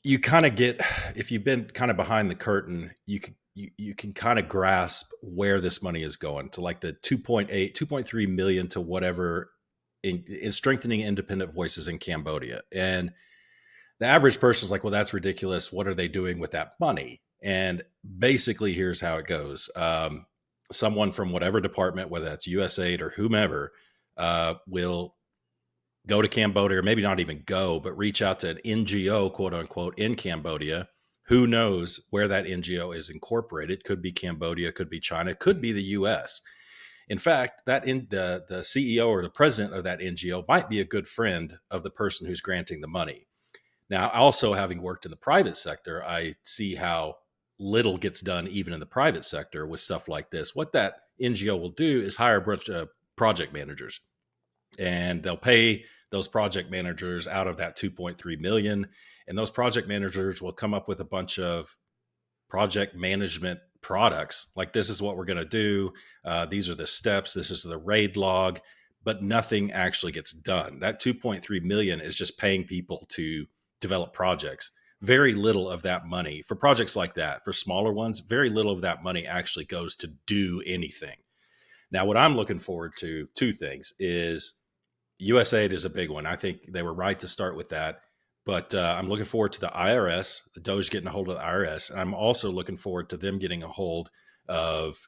Speaker 1: You kind of get, if you've been kind of behind the curtain, you can kind of grasp where this money is going to, like the 2.3 million to whatever in strengthening independent voices in Cambodia. And the average person is like, well, that's ridiculous. What are they doing with that money? And basically, here's how it goes. Someone from whatever department, whether that's USAID or whomever, will go to Cambodia, or maybe not even go, but reach out to an NGO, quote unquote, in Cambodia. Who knows where that NGO is incorporated? Could be Cambodia, could be China, could be the US. In fact, the CEO or the president of that NGO might be a good friend of the person who's granting the money. Now, also having worked in the private sector, I see how little gets done even in the private sector with stuff like this. What that NGO will do is hire a bunch of project managers, and they'll pay those project managers out of that 2.3 million. And those project managers will come up with a bunch of project management products. Like, this is what we're going to do. These are the steps. This is the RAID log, but nothing actually gets done. That 2.3 million is just paying people to develop projects. Very little of that money for projects like that, for smaller ones, very little of that money actually goes to do anything. Now, what I'm looking forward to, two things, is USAID is a big one. I think they were right to start with that. But I'm looking forward to the IRS, the Doge getting a hold of the IRS. And I'm also looking forward to them getting a hold of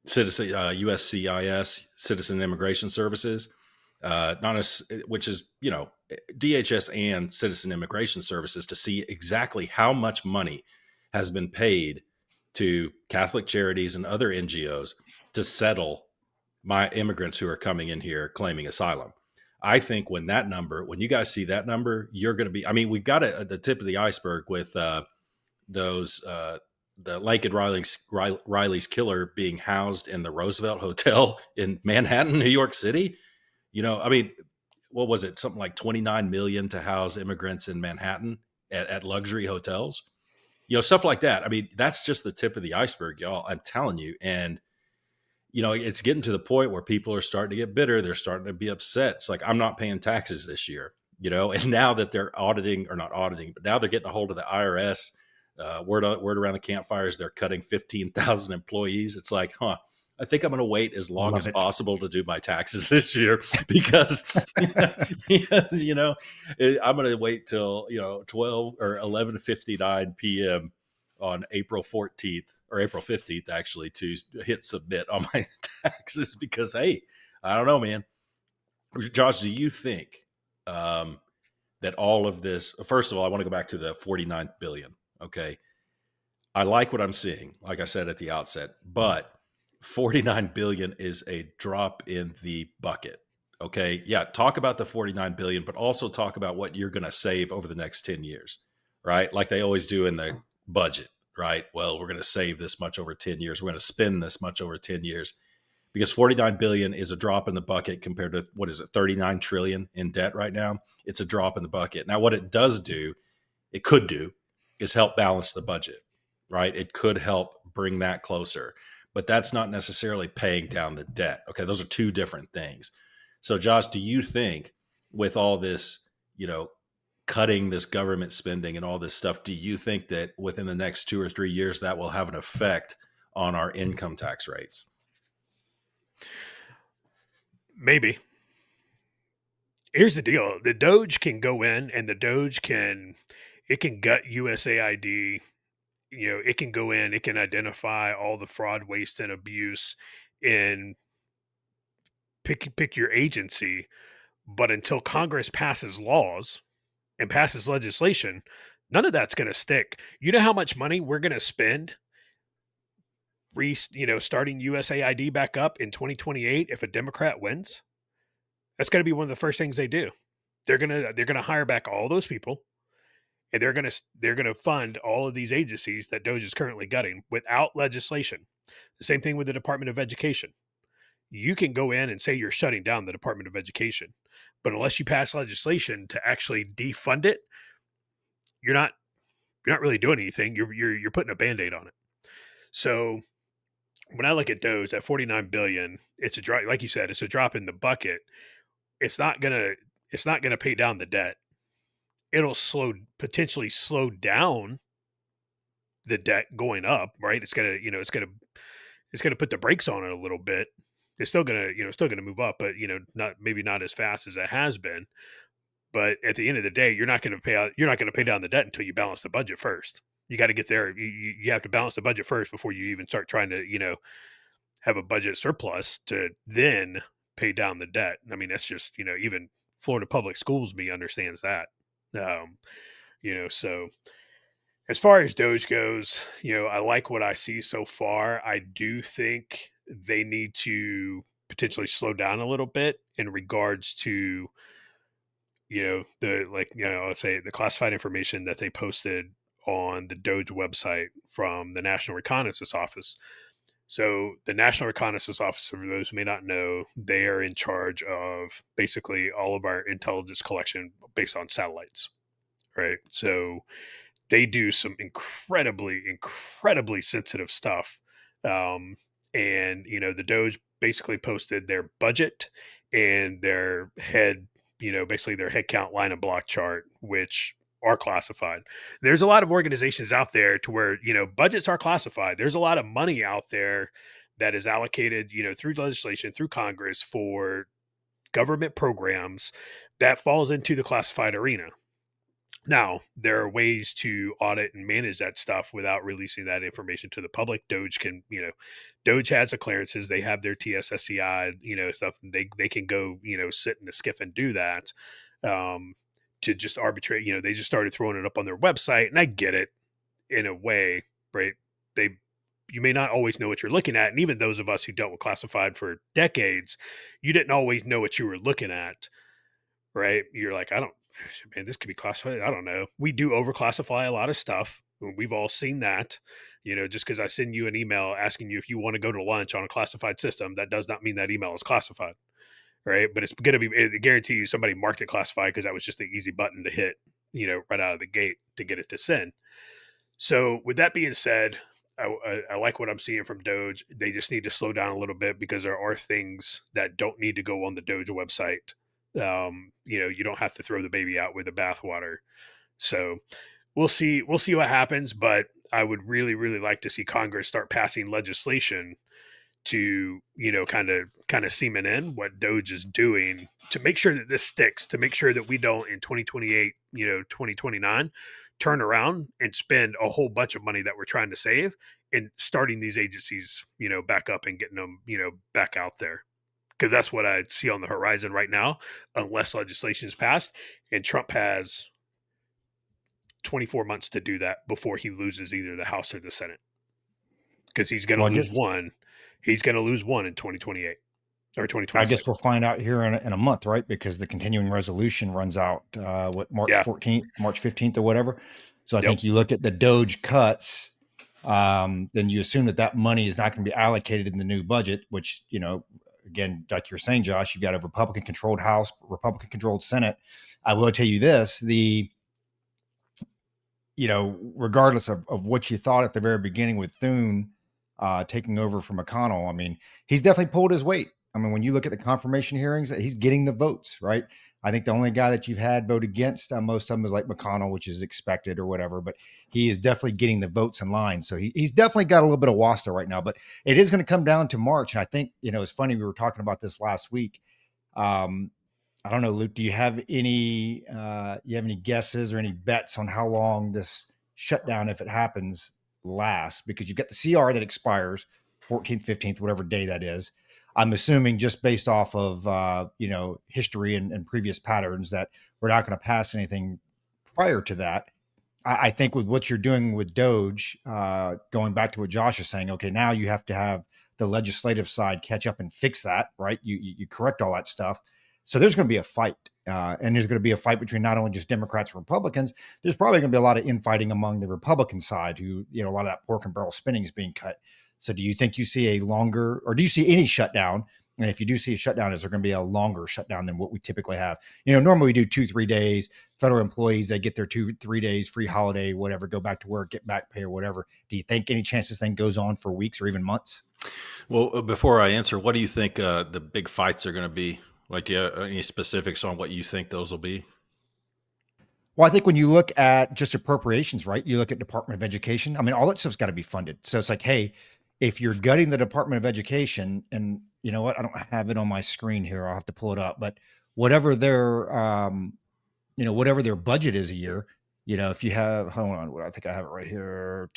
Speaker 1: citizen USCIS, Citizen Immigration Services, not as which is DHS and Citizen Immigration Services, to see exactly how much money has been paid to Catholic charities and other NGOs to settle my immigrants who are coming in here claiming asylum. I think when you guys see that number, you're going to be. I mean, we've got it at the tip of the iceberg with those the Lincoln Riley's killer being housed in the Roosevelt Hotel in Manhattan, New York City. I mean, what was it? Something like 29 million to house immigrants in Manhattan at luxury hotels. Stuff like that. I mean, that's just the tip of the iceberg, y'all. I'm telling you. And it's getting to the point where people are starting to get bitter. They're starting to be upset. It's like, I'm not paying taxes this year, and now that they're auditing, or not auditing, but now they're getting a hold of the IRS. Word around the campfires, they're cutting 15,000 employees. It's like, I think I'm going to wait as long as possible to do my taxes this year because, I'm going to wait till, 12 or 11:59 p.m. on April 14th or April 15th, actually, to hit submit on my taxes because, hey, I don't know, man. Josh, do you think that all of this, first of all, I want to go back to the 49 billion. Okay. I like what I'm seeing, like I said at the outset, but 49 billion is a drop in the bucket. Okay. Yeah. Talk about the 49 billion, but also talk about what you're going to save over the next 10 years, right? Like they always do in the budget, right? Well, we're going to save this much over 10 years. We're going to spend this much over 10 years because 49 billion is a drop in the bucket compared to, what is it, 39 trillion in debt right now. It's a drop in the bucket. Now, what it could do is help balance the budget, right? It could help bring that closer, but that's not necessarily paying down the debt. Okay. Those are two different things. So Josh, do you think with all this, cutting this government spending and all this stuff, do you think that within the next 2 or 3 years that will have an effect on our income tax rates?
Speaker 3: Maybe. Here's the deal. The Doge can go in and the Doge can gut USAID. It can go in, it can identify all the fraud, waste, and abuse and pick your agency. But until Congress passes laws and passes legislation, none of that's going to stick. You know how much money we're going to spend starting USAID back up in 2028 if a Democrat wins? That's going to be one of the first things they do. They're going to hire back all those people, and they're going to fund all of these agencies that Doge is currently gutting without legislation. The same thing with the Department of Education. You can go in and say you're shutting down the Department of Education, but unless you pass legislation to actually defund it, you're not really doing anything. You're putting a Band-Aid on it. So when I look at Doge at 49 billion, it's a drop, like you said, it's a drop in the bucket. It's not gonna pay down the debt. It'll potentially slow down the debt going up, right? It's gonna put the brakes on it a little bit. It's still gonna move up, but not as fast as it has been. But at the end of the day, you're not gonna pay down the debt until you balance the budget first. You got to get there. You have to balance the budget first before you even start trying to have a budget surplus to then pay down the debt. I mean, that's just even Florida Public Schools understands that. So as far as Doge goes, I like what I see so far. I do think they need to potentially slow down a little bit in regards to, let's say the classified information that they posted on the Doge website from the National Reconnaissance Office. So the National Reconnaissance Office, for those who may not know, they are in charge of basically all of our intelligence collection based on satellites, right? So they do some incredibly, incredibly sensitive stuff. And, the Doge basically posted their budget and their basically their head count line and block chart, which are classified. There's a lot of organizations out there to where, budgets are classified. There's a lot of money out there that is allocated, through legislation, through Congress for government programs that falls into the classified arena. Now, there are ways to audit and manage that stuff without releasing that information to the public. Doge can, Doge has the clearances. They have their TSSCI, stuff. They can go, sit in the skiff and do that. To just arbitrate, they just started throwing it up on their website, and I get it in a way, right? You may not always know what you're looking at, and even those of us who dealt with classified for decades, you didn't always know what you were looking at, right? You're like, man, this could be classified. I don't know. We do overclassify a lot of stuff. We've all seen that. Just because I send you an email asking you if you want to go to lunch on a classified system, that does not mean that email is classified, right? But it's going to be, I guarantee you somebody marked it classified because that was just the easy button to hit, right out of the gate to get it to send. So with that being said, I like what I'm seeing from Doge. They just need to slow down a little bit because there are things that don't need to go on the Doge website. You don't have to throw the baby out with the bathwater. So we'll see what happens, but I would really, really like to see Congress start passing legislation to, kind of cement in what Doge is doing to make sure that this sticks, to make sure that we don't in 2028, 2029, turn around and spend a whole bunch of money that we're trying to save and starting these agencies, back up and getting them, back out there. Because that's what I see on the horizon right now, unless legislation is passed. And Trump has 24 months to do that before he loses either the House or the Senate. Because he's going to lose one. He's going to lose one in 2028 or 2026.
Speaker 2: I guess we'll find out here in a month, right? Because the continuing resolution runs out, March 14th, March 15th or whatever. So I think you look at the Doge cuts, then you assume that money is not going to be allocated in the new budget, which, again, like you're saying, Josh, you've got a Republican controlled House, Republican controlled Senate. I will tell you this, regardless of what you thought at the very beginning with Thune taking over from McConnell, I mean, he's definitely pulled his weight. I mean, when you look at the confirmation hearings, he's getting the votes, right? I think the only guy that you've had vote against most of them is like McConnell, which is expected or whatever, but he is definitely getting the votes in line. So he's definitely got a little bit of wasta right now, but it is going to come down to March. And I think, it's funny. We were talking about this last week. I don't know, Luke, do you have any guesses or any bets on how long this shutdown, if it happens, lasts? Because you've got the CR that expires 14th, 15th, whatever day that is. I'm assuming just based off of, history and previous patterns that we're not going to pass anything prior to that. I think with what you're doing with Doge, going back to what Josh is saying, okay, now you have to have the legislative side catch up and fix that, right? You correct all that stuff. So there's going to be a fight, and there's going to be a fight between not only just Democrats and Republicans. There's probably going to be a lot of infighting among the Republican side who, a lot of that pork and barrel spending is being cut. So do you think you see a longer, or do you see any shutdown? And if you do see a shutdown, is there going to be a longer shutdown than what we typically have? Normally we do 2-3 days. Federal employees, they get their 2-3 days free holiday, whatever, go back to work, get back pay or whatever. Do you think any chance this thing goes on for weeks or even months?
Speaker 1: Well, before I answer, what do you think the big fights are going to be? Like, any specifics on what you think those will be?
Speaker 2: Well, I think when you look at just appropriations, right? You look at Department of Education. I mean, all that stuff's got to be funded. So it's like, hey, if you're gutting the Department of Education, and you know what, I don't have it on my screen here. I'll have to pull it up. But whatever their, whatever their budget is a year, if you have, hold on, I think I have it right here.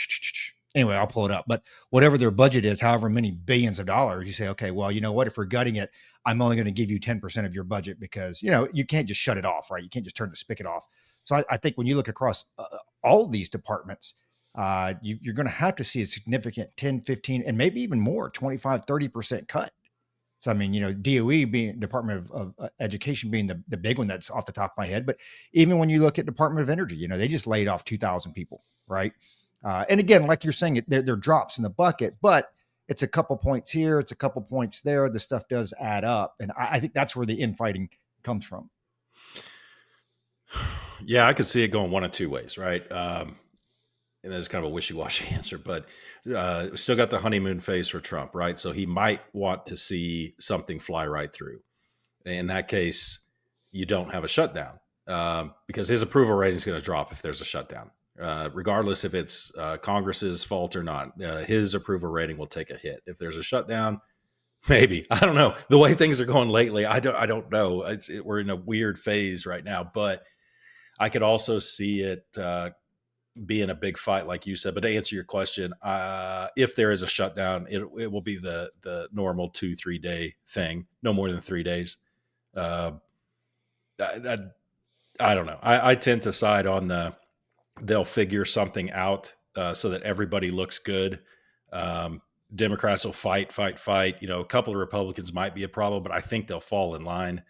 Speaker 2: Anyway, I'll pull it up. But whatever their budget is, however many billions of dollars, you say, okay, well, you know what? If we're gutting it, I'm only going to give you 10% of your budget because, you can't just shut it off, right? You can't just turn the spigot off. So I think when you look across all of these departments, you're going to have to see a significant 10, 15, and maybe even more, 25, 30% cut. So, I mean, DOE being Department of Education being the big one that's off the top of my head. But even when you look at Department of Energy, they just laid off 2,000 people, right? And again, like you're saying, they're drops in the bucket, but it's a couple points here, it's a couple points there. The stuff does add up. And I think that's where the infighting comes from.
Speaker 1: Yeah, I could see it going one of two ways, right? And that's kind of a wishy-washy answer, but still got the honeymoon phase for Trump, right? So he might want to see something fly right through. In that case, you don't have a shutdown because his approval rating is going to drop if there's a shutdown, regardless if it's Congress's fault or not. His approval rating will take a hit. If there's a shutdown, maybe. I don't know. The way things are going lately, I don't know. We're in a weird phase right now, but I could also see it being a big fight, like you said. But to answer your question, if there is a shutdown, it will be the normal 2-3 day thing, no more than 3 days. I don't know. I tend to side on they'll figure something out so that everybody looks good. Democrats will fight. A couple of Republicans might be a problem, but I think they'll fall in line.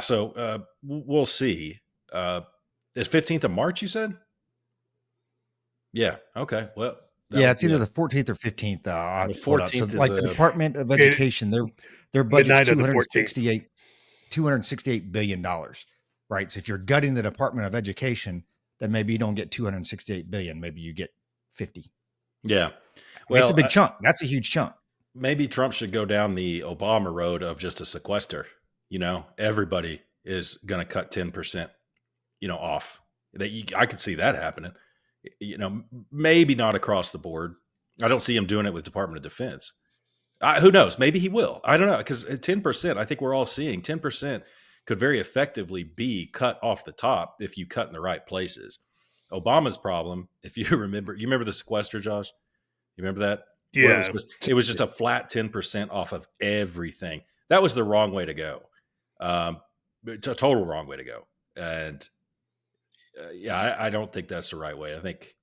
Speaker 1: So we'll see. It's 15th of March, you said? Yeah. Okay. Well,
Speaker 2: yeah, it's either the 14th or 15th.
Speaker 1: the
Speaker 2: Up. So
Speaker 1: 14th
Speaker 2: like the Department of Education, their budget's $268 billion, right? So if you're gutting the Department of Education, then maybe you don't get 268 billion. Maybe you get 50.
Speaker 1: Yeah.
Speaker 2: Well, it's a big chunk. That's a huge chunk.
Speaker 1: Maybe Trump should go down the Obama road of just a sequester. Everybody is going to cut 10%, off. I could see that happening. Maybe not across the board. I don't see him doing it with Department of Defense. Who knows? Maybe he will. I don't know. Because 10%, I think we're all seeing 10% could very effectively be cut off the top if you cut in the right places. Obama's problem, if you remember the sequester, Josh? You remember that?
Speaker 3: Yeah.
Speaker 1: It was just a flat 10% off of everything. That was the wrong way to go. It's a total wrong way to go. And I don't think that's the right way. I think,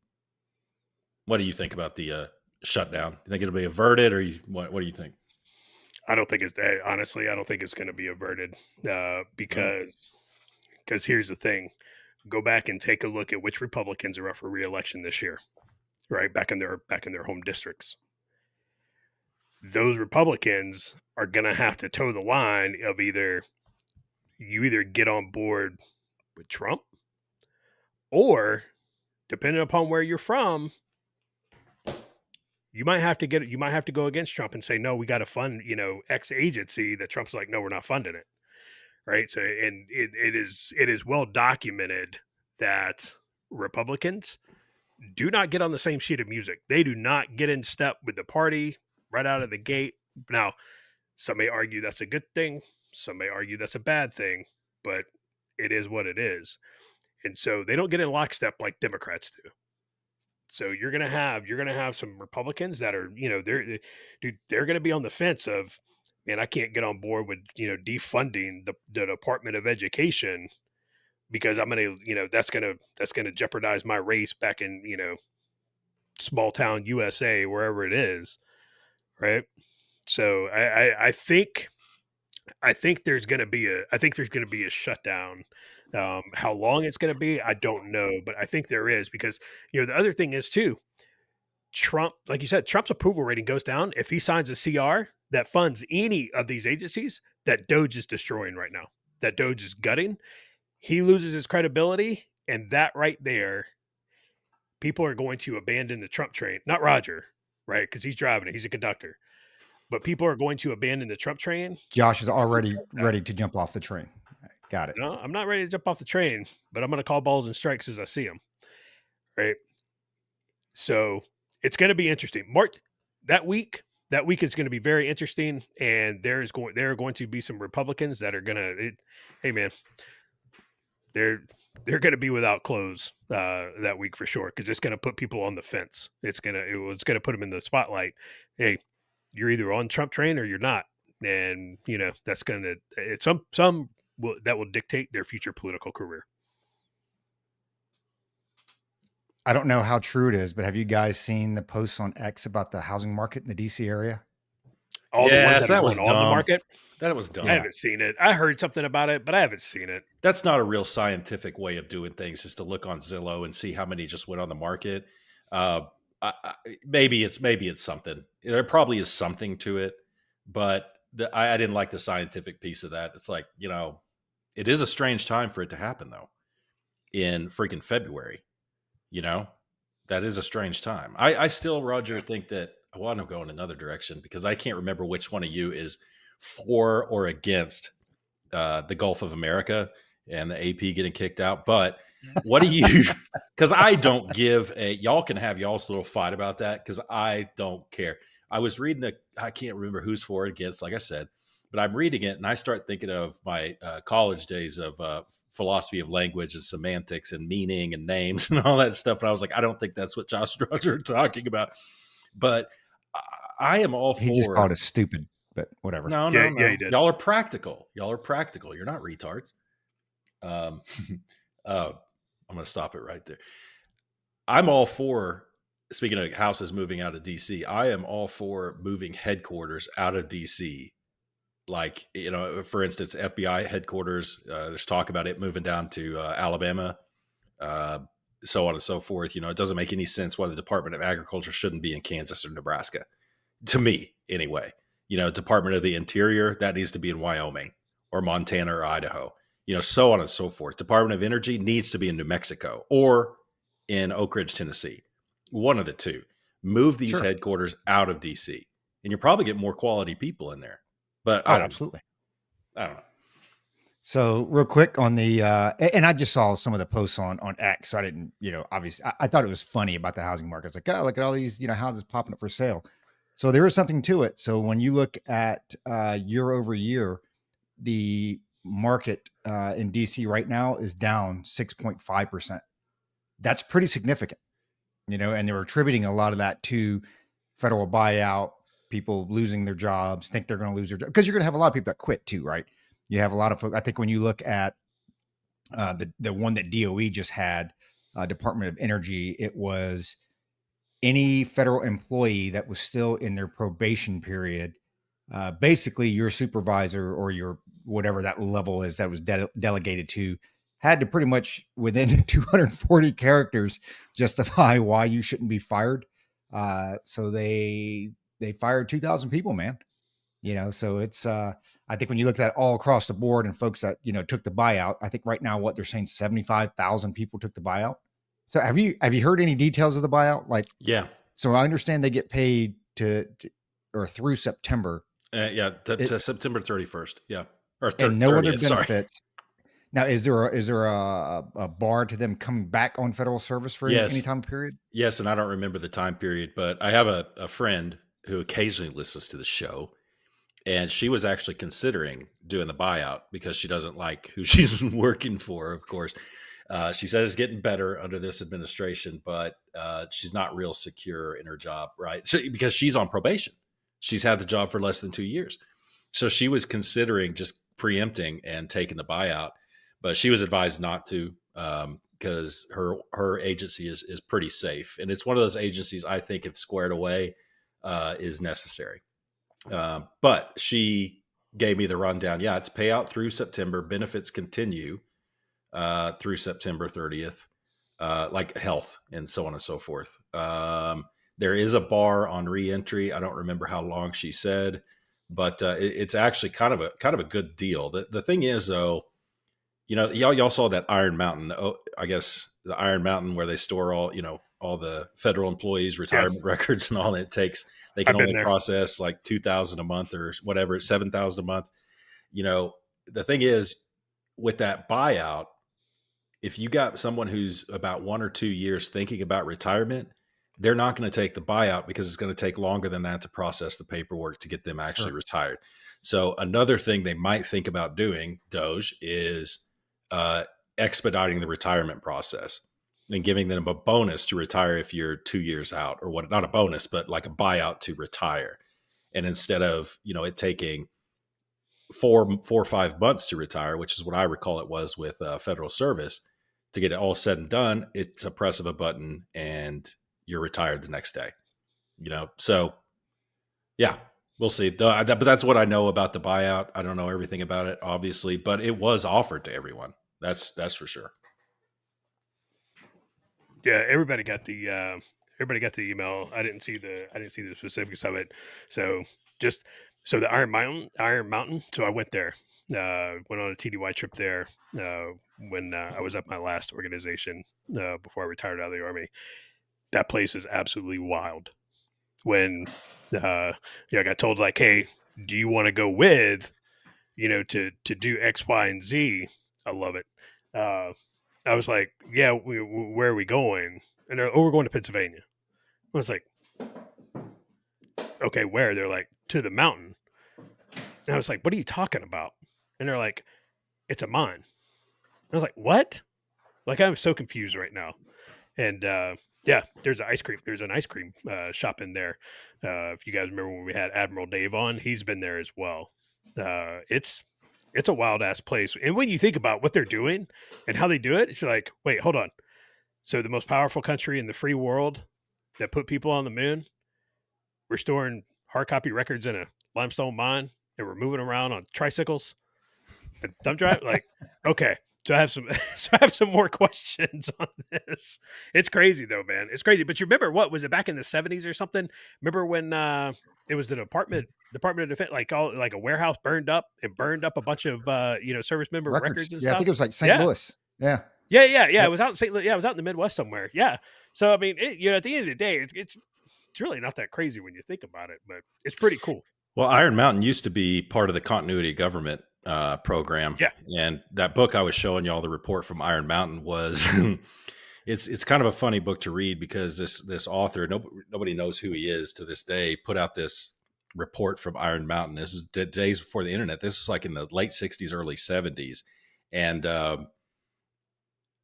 Speaker 1: what do you think about the shutdown? You think it'll be averted, or what do you think?
Speaker 3: I don't think honestly, I don't think it's going to be averted because here's the thing. Go back and take a look at which Republicans are up for re-election this year, right? Back in their home districts. Those Republicans are going to have to toe the line of you either get on board with Trump, or depending upon where you're from, you might have to go against Trump and say, no, we got to fund, X agency that Trump's like, no, we're not funding it. Right. So, and it is well documented that Republicans do not get on the same sheet of music. They do not get in step with the party right out of the gate. Now, some may argue that's a good thing. Some may argue that's a bad thing, but it is what it is. And so they don't get in lockstep like Democrats do. So you're gonna have some Republicans that are, they're gonna be on the fence of, man, I can't get on board with defunding the Department of Education because I'm gonna, that's gonna jeopardize my race back in small town USA, wherever it is, right? So I think there's gonna be a shutdown. How long it's going to be, I don't know, but I think there is, because the other thing is too, Trump, like you said, Trump's approval rating goes down if he signs a CR that funds any of these agencies that Doge is destroying right now, that Doge is gutting. He loses his credibility, and that right there, people are going to abandon the Trump train. Not Roger, right? Because he's driving it. He's a conductor. But people are going to abandon the Trump train.
Speaker 2: Josh is already ready to jump off the train. Got it.
Speaker 3: No, I'm not ready to jump off the train, but I'm going to call balls and strikes as I see them. Right. So it's going to be interesting. March, that week is going to be very interesting. And there are going to be some Republicans that are going to, hey man, they're going to be without clothes that week for sure. Cause it's going to put people on the fence. It's going to put them in the spotlight. Hey, you're either on Trump train or you're not. And that's going to, it's some, that will dictate their future political career.
Speaker 2: I don't know how true it is, but have you guys seen the posts on X about the housing market in the DC area?
Speaker 3: All the ones that was on the market?
Speaker 1: That was dumb.
Speaker 3: I haven't seen it. I heard something about it, but I haven't seen it.
Speaker 1: That's not a real scientific way of doing things, is to look on Zillow and see how many just went on the market. Maybe it's something. There probably is something to it, but I didn't like the scientific piece of that. It's like, it is a strange time for it to happen, though, in freaking February. That is a strange time. I still, Roger, think that I want to go in another direction, because I can't remember which one of you is for or against the Gulf of America and the AP getting kicked out. But what do you, because I don't give y'all can have y'all's little fight about that, because I don't care. I was reading I can't remember who's for or against, like I said, But I'm reading it and I start thinking of my college days of philosophy of language and semantics and meaning and names and all that stuff. And I was like, I don't think that's what Josh and Roger are talking about. But I am all
Speaker 2: He just
Speaker 1: for.
Speaker 2: called us stupid, but whatever.
Speaker 1: No,
Speaker 3: Yeah,
Speaker 1: no,
Speaker 3: yeah,
Speaker 1: no.
Speaker 3: he did.
Speaker 1: Y'all are practical. Y'all are practical. You're not retards. I'm going to stop it right there. I'm all for, speaking of houses moving out of DC, I am all for moving headquarters out of DC. Like, for instance, FBI headquarters, there's talk about it moving down to Alabama, so on and so forth. It doesn't make any sense why the Department of Agriculture shouldn't be in Kansas or Nebraska, to me anyway. Department of the Interior, that needs to be in Wyoming or Montana or Idaho, so on and so forth. Department of Energy needs to be in New Mexico or in Oak Ridge, Tennessee. One of the two. Move these headquarters out of DC, and you'll probably get more quality people in there. But I don't know.
Speaker 2: So real quick on the, and I just saw some of the posts on X. So I didn't, obviously I thought it was funny about the housing market. It's like, oh, look at all these, houses popping up for sale. So there is something to it. So when you look at year over year, the market in DC right now is down 6.5%. That's pretty significant, and they're attributing a lot of that to federal buyout, people losing their jobs, think they're going to lose their job, because you're going to have a lot of people that quit too, right? You have a lot of folks. I think when you look at the one that DOE just had, Department of Energy, it was any federal employee that was still in their probation period. Basically, your supervisor or your whatever that level is that was delegated to had to pretty much within 240 characters justify why you shouldn't be fired. So they fired 2,000 people, man. So it's I think when you look at that all across the board and folks that took the buyout, I think right now what they're saying 75,000 people took the buyout. So have you heard any details of the buyout? Like,
Speaker 1: yeah.
Speaker 2: So I understand they get paid to or through September.
Speaker 1: To September 31st. Yeah, or
Speaker 2: and no
Speaker 1: 30th,
Speaker 2: other benefits.
Speaker 1: Sorry.
Speaker 2: Now, is there a bar to them coming back on federal service for any time period?
Speaker 1: Yes, and I don't remember the time period, but I have a friend who occasionally listens to the show, and she was actually considering doing the buyout because she doesn't like who she's working for, of course. She says it's getting better under this administration, but she's not real secure in her job, right? So, because she's on probation. She's had the job for less than 2 years. So she was considering just preempting and taking the buyout, but she was advised not to because her agency is pretty safe. And it's one of those agencies I think if squared away is necessary. But she gave me the rundown. Yeah, it's payout through September. Benefits continue through September 30th, like health and so on and so forth. There is a bar on reentry. I don't remember how long she said, but it's actually kind of a good deal. The thing is, though, y'all saw that Iron Mountain. I guess the Iron Mountain where they store all the federal employees' retirement records and all it takes. They can only process like 2,000 a month or whatever, 7,000 a month. The thing is, with that buyout, if you got someone who's about 1 or 2 years thinking about retirement, they're not going to take the buyout because it's going to take longer than that to process the paperwork to get them actually retired. So another thing they might think about doing, Doge, is expediting the retirement process and giving them a bonus to retire if you're 2 years out, or what, not a bonus, but like a buyout to retire. And instead of, it taking 4 or 5 months to retire, which is what I recall it was with federal service, to get it all said and done, it's a press of a button and you're retired the next day. So yeah, we'll see. But that's what I know about the buyout. I don't know everything about it, obviously, but it was offered to everyone. That's for sure.
Speaker 3: Yeah, everybody got the email. I didn't see the specifics of it. So the Iron Mountain. So I went there. Went on a TDY trip there when I was at my last organization before I retired out of the Army. That place is absolutely wild. When I got told like, hey, do you want to go with, to do X, Y, and Z? I love it. I was like, yeah, where are we going? And they're, we're going to Pennsylvania. I was like, okay, where? They're like, to the mountain. And I was like, what are you talking about? And they're like, it's a mine. And I was like, what? Like, I'm so confused right now. And yeah, there's an ice cream shop in there. If you guys remember when we had Admiral Dave on, he's been there as well. It's a wild ass place. And when you think about what they're doing and how they do it, it's like, wait, hold on. So the most powerful country in the free world that put people on the moon, we're storing hard copy records in a limestone mine and we're moving around on tricycles and thumb drive. Like, okay, so I have some so I have some more questions on this. It's crazy though, man. It's crazy. But you remember, what was it, back in the 70s or something? Remember when it was the Department of Defense, like all, like a warehouse burned up. It burned up a bunch of service member
Speaker 2: Records.
Speaker 3: records and
Speaker 2: Yeah, I
Speaker 3: stuff.
Speaker 2: think it was like St.
Speaker 3: Yeah.
Speaker 2: Louis. Yeah.
Speaker 3: Yeah. It
Speaker 2: Yep.
Speaker 3: was out in St. Louis. Yeah, it was out in the Midwest somewhere. Yeah. So I mean, at the end of the day, it's really not that crazy when you think about it, but it's pretty cool.
Speaker 1: Well, Iron Mountain used to be part of the continuity government program,
Speaker 3: Yeah.
Speaker 1: and that book I was showing y'all, the report from Iron Mountain, was it's kind of a funny book to read because this author, nobody knows who he is to this day, put out this report from Iron Mountain. This is days before the internet. This was like in the late 60s, early 70s, and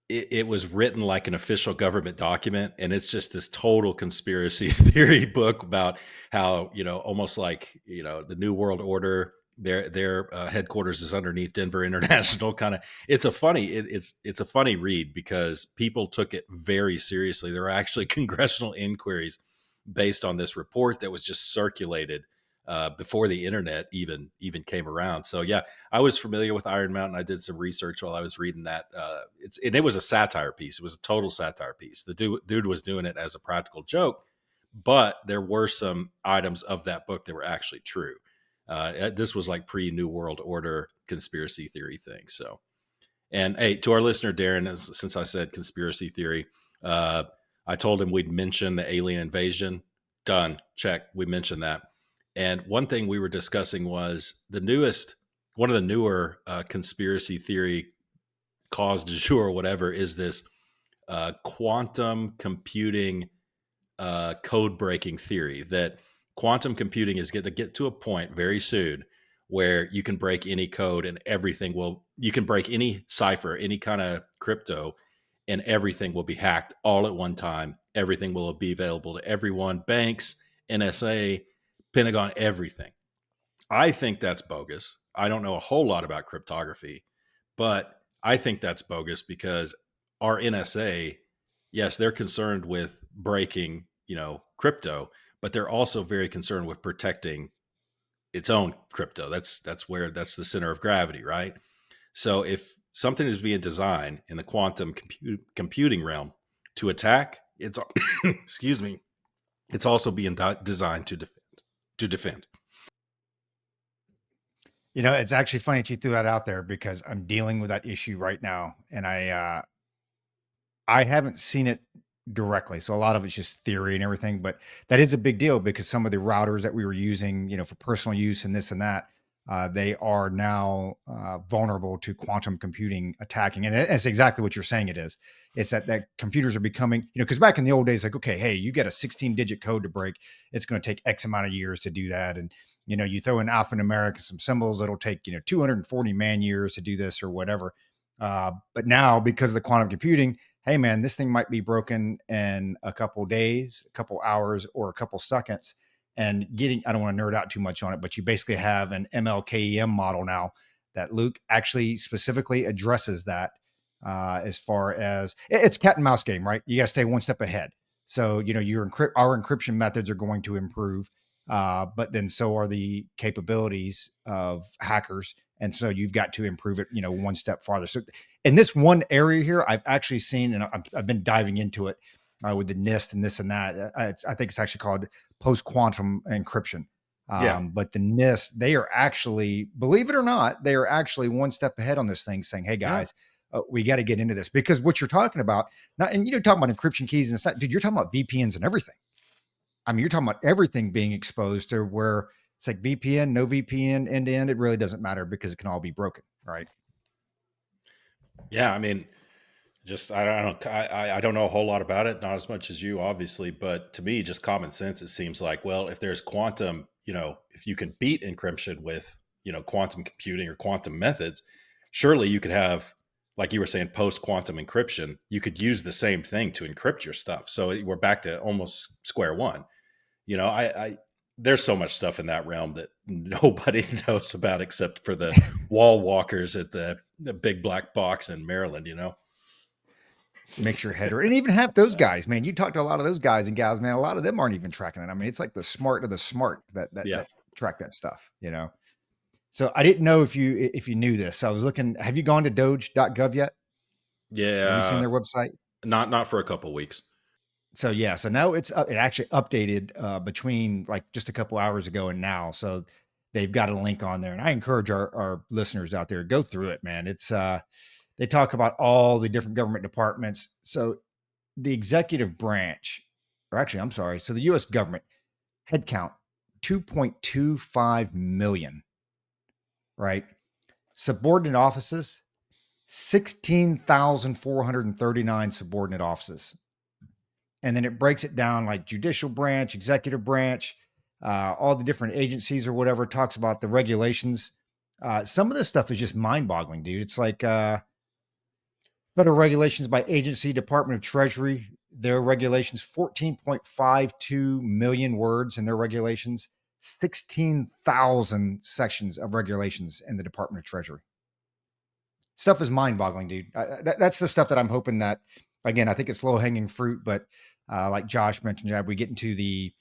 Speaker 1: it was written like an official government document, and it's just this total conspiracy theory book about how, almost like, the New World Order, their headquarters is underneath Denver International. Kind of, it's a funny read because people took it very seriously. There were actually congressional inquiries based on this report that was just circulated before the internet even came around. So yeah, I was familiar with Iron Mountain. I did some research while I was reading that. It was a satire piece. It was a total satire piece. The dude was doing it as a practical joke, but there were some items of that book that were actually true. This was like pre-New World Order conspiracy theory thing. So, and hey, to our listener Darren, since I said conspiracy theory, I told him we'd mention the alien invasion. Done. Check. We mentioned that. And one thing we were discussing was one of the newer conspiracy theory cause du jour or whatever is this quantum computing code breaking theory, that quantum computing is going to get to a point very soon where you can break any code and you can break any cipher, any kind of crypto, and everything will be hacked all at one time. Everything will be available to everyone, banks, NSA, Pentagon, everything. I think that's bogus. I don't know a whole lot about cryptography, but I think that's bogus because our NSA, yes, they're concerned with breaking, crypto, but they're also very concerned with protecting its own crypto. That's the center of gravity, right? So if something is being designed in the quantum computing realm to attack, it's excuse me, it's also being designed to defend.
Speaker 2: It's actually funny that you threw that out there because I'm dealing with that issue right now, and I haven't seen it directly, so a lot of it's just theory and everything. But that is a big deal because some of the routers that we were using, for personal use and this and that, they are now vulnerable to quantum computing attacking, and it's exactly what you're saying. It's that computers are becoming, because back in the old days, like, okay, hey, you get a 16-digit code to break, it's going to take X amount of years to do that, and you throw in alphanumeric and some symbols, it'll take 240 man years to do this or whatever. But now, because of the quantum computing, hey man, this thing might be broken in a couple days, a couple hours, or a couple seconds. And I don't want to nerd out too much on it, but you basically have an MLKEM model now that Luke actually specifically addresses that, as far as it's cat and mouse game, right? You got to stay one step ahead. So, our encryption methods are going to improve, but then so are the capabilities of hackers. And so you've got to improve it, one step farther. So in this one area here, I've actually seen, and I've been diving into it with the NIST and this and that. I think it's actually called post-quantum encryption. But the NIST, they are actually, believe it or not, they are actually one step ahead on this thing, saying, hey guys, we got to get into this, because what you're talking about now, and talking about encryption keys and stuff, dude, you're talking about VPNs and everything. I mean, you're talking about everything being exposed to where it's like VPN, no VPN, end to end. It really doesn't matter because it can all be broken, right?
Speaker 1: Yeah, I mean, I don't know a whole lot about it, not as much as you, obviously, but to me, just common sense, it seems like, well, if there's quantum, if you can beat encryption with quantum computing or quantum methods, surely you could have, like you were saying, post quantum encryption. You could use the same thing to encrypt your stuff. So we're back to almost square one. I there's so much stuff in that realm that nobody knows about except for the wall walkers at the big black box in Maryland.
Speaker 2: Makes your head hurt. And even have those guys, man. You talk to a lot of those guys and gals, man. A lot of them aren't even tracking it. I mean, it's like the smart of the smart that track that stuff. So I didn't know if you knew this. I was looking. Have you gone to Doge.gov yet?
Speaker 1: Yeah.
Speaker 2: Have you seen their website?
Speaker 1: Not for a couple of weeks.
Speaker 2: So yeah. So now it actually updated between like just a couple hours ago and now. So they've got a link on there, and I encourage our listeners out there to go through it, man. It's they talk about all the different government departments. So the executive branch, or actually, I'm sorry. So the U.S. government headcount 2.25 million. Right? Subordinate offices, 16,439 subordinate offices. And then it breaks it down like judicial branch, executive branch, all the different agencies or whatever. It talks about the regulations. Some of this stuff is just mind boggling, dude. It's like federal regulations by agency, Department of Treasury, their regulations, 14.52 million words in their regulations. 16,000 sections of regulations in the Department of Treasury. Stuff is mind-boggling, dude. That's the stuff that I'm hoping that, again, I think it's low-hanging fruit, but like Josh mentioned, we get into the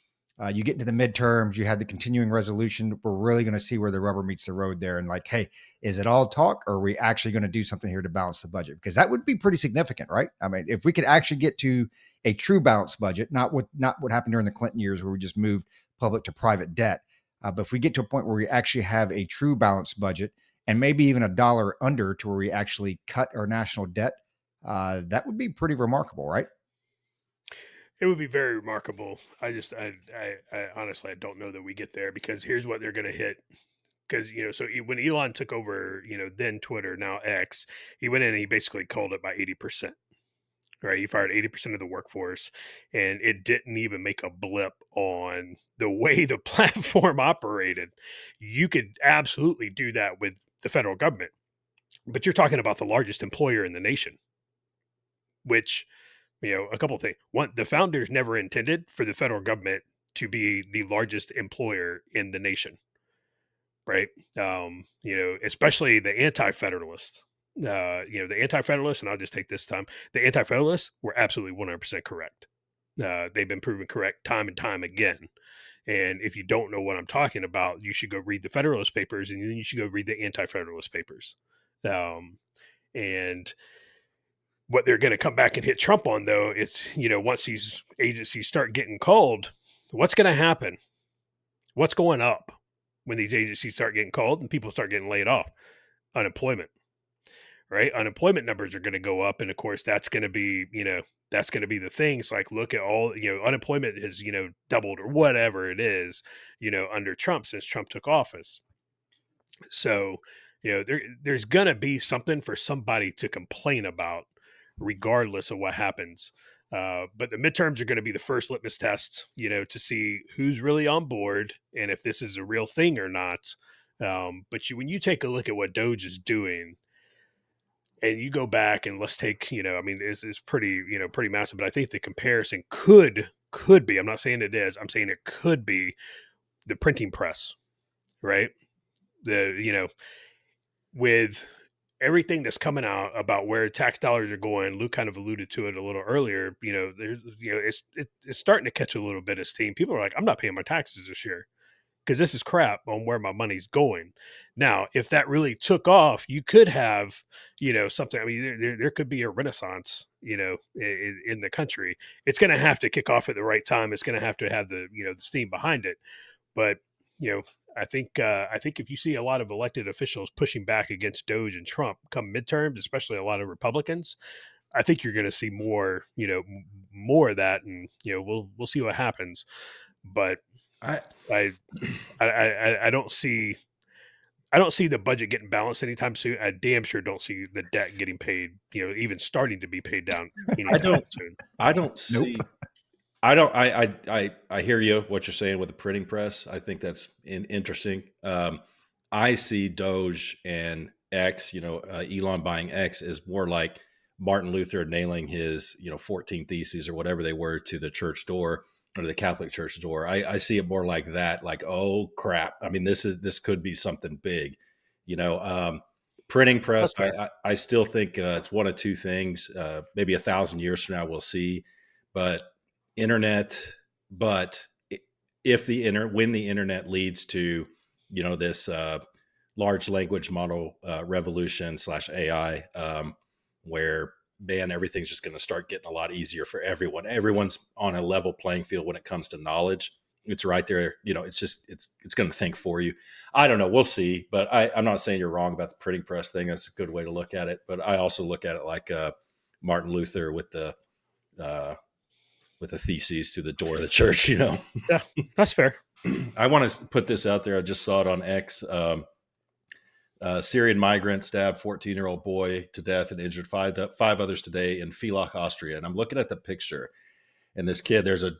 Speaker 2: you get into the midterms, you have the continuing resolution. We're really going to see where the rubber meets the road there. And like, hey, is it all talk, or are we actually going to do something here to balance the budget? Because that would be pretty significant, right? I mean, if we could actually get to a true balanced budget, not what happened during the Clinton years where we just moved public to private debt. But if we get to a point where we actually have a true balanced budget, and maybe even a dollar under to where we actually cut our national debt, that would be pretty remarkable, right?
Speaker 3: It would be very remarkable. I honestly, I don't know that we get there, because here's what they're going to hit. Because, so when Elon took over, then Twitter, now X, he went in and he basically culled it by 80%. Right, he fired 80% of the workforce, and it didn't even make a blip on the way the platform operated. You could absolutely do that with the federal government, but you're talking about the largest employer in the nation, which, a couple of things. One, the founders never intended for the federal government to be the largest employer in the nation, right? Especially the anti-federalists. The anti-federalists, and I'll just take this time, the anti-federalists were absolutely 100% correct. They've been proven correct time and time again. And if you don't know what I'm talking about, you should go read the Federalist Papers, and then you should go read the Anti-Federalist Papers. And what they're going to come back and hit Trump on, though, is, once these agencies start getting called, what's going to happen? What's going up when these agencies start getting called and people start getting laid off? Unemployment. Right? Unemployment numbers are going to go up. And of course, that's going to be, that's going to be the things like, look at all, unemployment has, doubled or whatever it is, under Trump, since Trump took office. So, there's going to be something for somebody to complain about, regardless of what happens. But the midterms are going to be the first litmus test, to see who's really on board and if this is a real thing or not. But when you take a look at what Doge is doing, and you go back and let's take, it's pretty, pretty massive, but I think the comparison could be, I'm not saying it is, I'm saying it could be the printing press, right? With everything that's coming out about where tax dollars are going, Luke kind of alluded to it a little earlier, it's starting to catch a little bit of steam. People are like, I'm not paying my taxes this year, because this is crap on where my money's going. Now, if that really took off, you could have, something. I mean, there could be a renaissance, in the country. It's going to have to kick off at the right time. It's going to have the, the steam behind it. But, I think if you see a lot of elected officials pushing back against Doge and Trump come midterms, especially a lot of Republicans, I think you're going to see more, more of that, and we'll see what happens. But I don't see the budget getting balanced anytime soon. I damn sure don't see the debt getting paid, even starting to be paid down. Soon.
Speaker 1: I don't see. Nope. I hear you, what you're saying with the printing press. I think that's interesting. I see Doge and X, Elon buying X is more like Martin Luther nailing his, 14 theses or whatever they were to the church door or the Catholic church door. I see it more like that. Like, oh crap! I mean, this could be something big. Printing press.
Speaker 3: That's fair.
Speaker 1: I still think it's one of two things. Maybe 1,000 years from now, we'll see. But internet. But if when the internet leads to this large language model revolution / AI, where man, everything's just going to start getting a lot easier for everyone. Everyone's on a level playing field when it comes to knowledge. It's right there. It's going to think for you. I don't know. We'll see. But I'm not saying you're wrong about the printing press thing. That's a good way to look at it. But I also look at it like Martin Luther with the theses to the door of the church.
Speaker 3: Yeah, that's fair.
Speaker 1: I want to put this out there. I just saw it on X. Syrian migrant stabbed 14-year-old boy to death and injured five others today in Villach, Austria. And I'm looking at the picture, and this kid, there's a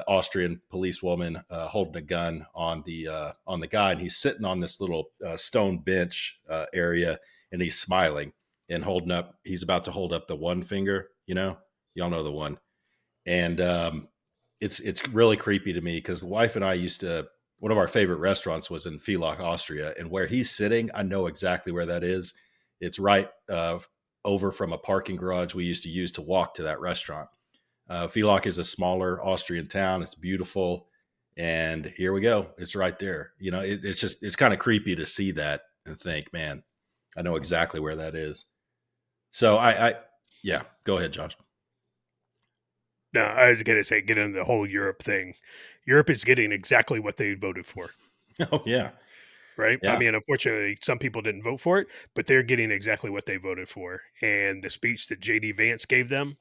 Speaker 1: Austrian policewoman holding a gun on the guy, and he's sitting on this little stone bench area, and he's smiling and he's about to hold up the one finger. Y'all know the one, and it's really creepy to me because the wife and I one of our favorite restaurants was in Villach, Austria, and where he's sitting, I know exactly where that is. It's right over from a parking garage we used to use to walk to that restaurant. Villach is a smaller Austrian town. It's beautiful. And here we go. It's right there. It's kind of creepy to see that and think, man, I know exactly where that is. So yeah, go ahead, Josh.
Speaker 3: No, I was going to say, get into the whole Europe thing. Europe is getting exactly what they voted for.
Speaker 1: Oh, yeah.
Speaker 3: Right?
Speaker 1: Yeah.
Speaker 3: I mean, unfortunately, some people didn't vote for it, but they're getting exactly what they voted for. And the speech that J.D. Vance gave them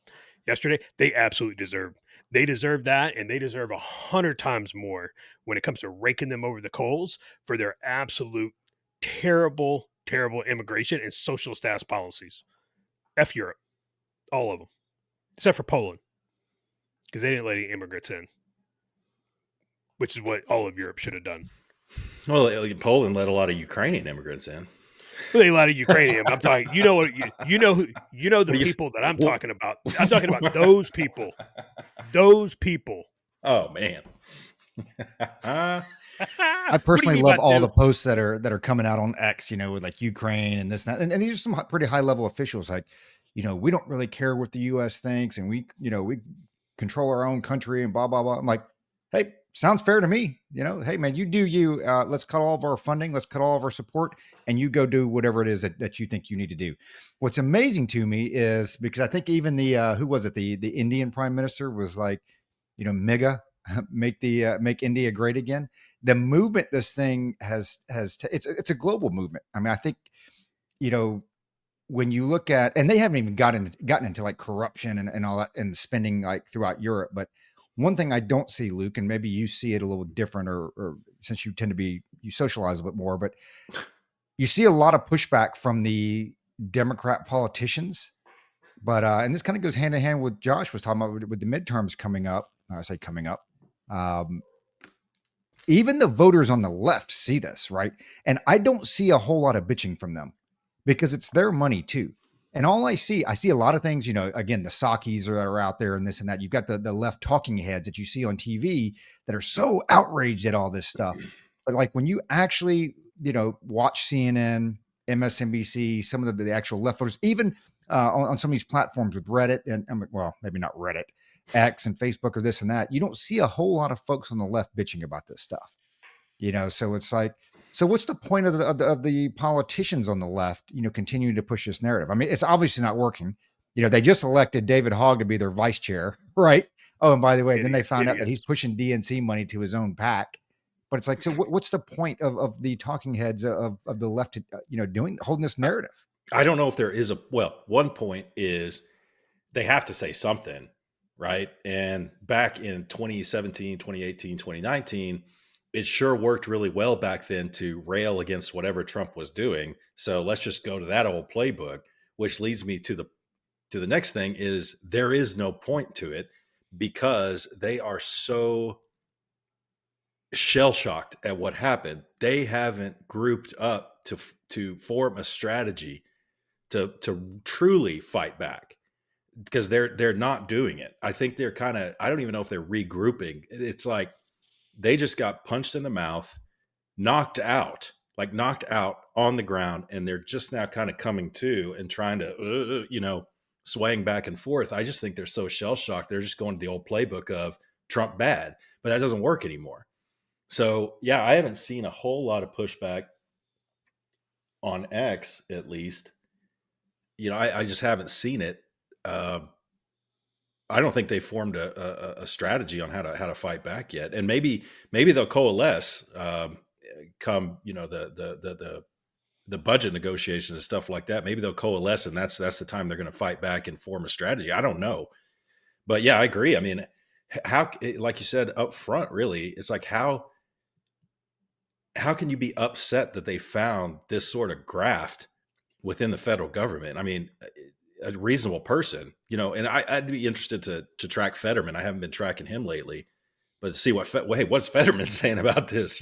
Speaker 3: yesterday, they absolutely deserve. They deserve that, and they deserve 100 times more when it comes to raking them over the coals for their absolute terrible, terrible immigration and social status policies. F Europe. All of them. Except for Poland. Because they didn't let any immigrants in, which is what all of Europe should have done.
Speaker 1: Well, Poland let a lot of Ukrainian immigrants in.
Speaker 3: Well, they let a lot of Ukrainian. I'm talking. You know the people that I'm talking about. I'm talking about those people. Those people.
Speaker 1: Oh man.
Speaker 2: I personally love all the posts that are coming out on X. With like Ukraine and this and that, and these are some pretty high level officials. Like, we don't really care what the U.S. thinks, and we control our own country and blah, blah, blah. I'm like, hey, sounds fair to me. Hey man, you do you, let's cut all of our funding. Let's cut all of our support, and you go do whatever it is that you think you need to do. What's amazing to me is because I think even the, who was it? The Indian prime minister was like, MAGA, make India great again. The movement, this thing it's a global movement. I mean, I think, when you look at, and they haven't even gotten into like corruption and all that and spending like throughout Europe. But one thing I don't see, Luke, and maybe you see it a little different, or since you socialize a bit more, but you see a lot of pushback from the Democrat politicians. But, and this kind of goes hand in hand with Josh was talking about with the midterms coming up. I say coming up. Even the voters on the left see this, right? And I don't see a whole lot of bitching from them, because it's their money too. And all I see a lot of things, again, the Sakis are out there and this and that. You've got the left talking heads that you see on TV that are so outraged at all this stuff. But like when you actually, watch CNN, MSNBC, some of the actual left voters, even on some of these platforms with Reddit and well, maybe not Reddit, X and Facebook or this and that, you don't see a whole lot of folks on the left bitching about this stuff. So it's like, so what's the point of the politicians on the left, continuing to push this narrative? I mean, it's obviously not working. They just elected David Hogg to be their vice chair, right? Oh, and by the way, then they found out that he's pushing DNC money to his own PAC. But it's like, so what's the point of the talking heads of the left, holding this narrative?
Speaker 1: I don't know if there is one point is they have to say something, right? And back in 2017, 2018, 2019, it sure worked really well back then to rail against whatever Trump was doing. So let's just go to that old playbook, which leads me to the next thing is there is no point to it because they are so shell shocked at what happened. They haven't grouped up to form a strategy to truly fight back, because they're not doing it. I think they're kind of, I don't even know if they're regrouping. It's like they just got punched in the mouth, knocked out, like knocked out on the ground, and they're just now kind of coming to and trying to, swaying back and forth. I just think they're so shell shocked. They're just going to the old playbook of Trump bad, but that doesn't work anymore. So yeah, I haven't seen a whole lot of pushback on X, at least. I just haven't seen it. Uh, I don't think they formed a strategy on how to fight back yet, and maybe they'll coalesce come the budget negotiations and stuff like that. Maybe they'll coalesce, and that's the time they're going to fight back and form a strategy. I don't know, but yeah, I agree. I mean, how, like you said up front, really, it's like how can you be upset that they found this sort of graft within the federal government? I mean, a reasonable person, and I'd be interested to track Fetterman. I haven't been tracking him lately, but to see what's Fetterman saying about this,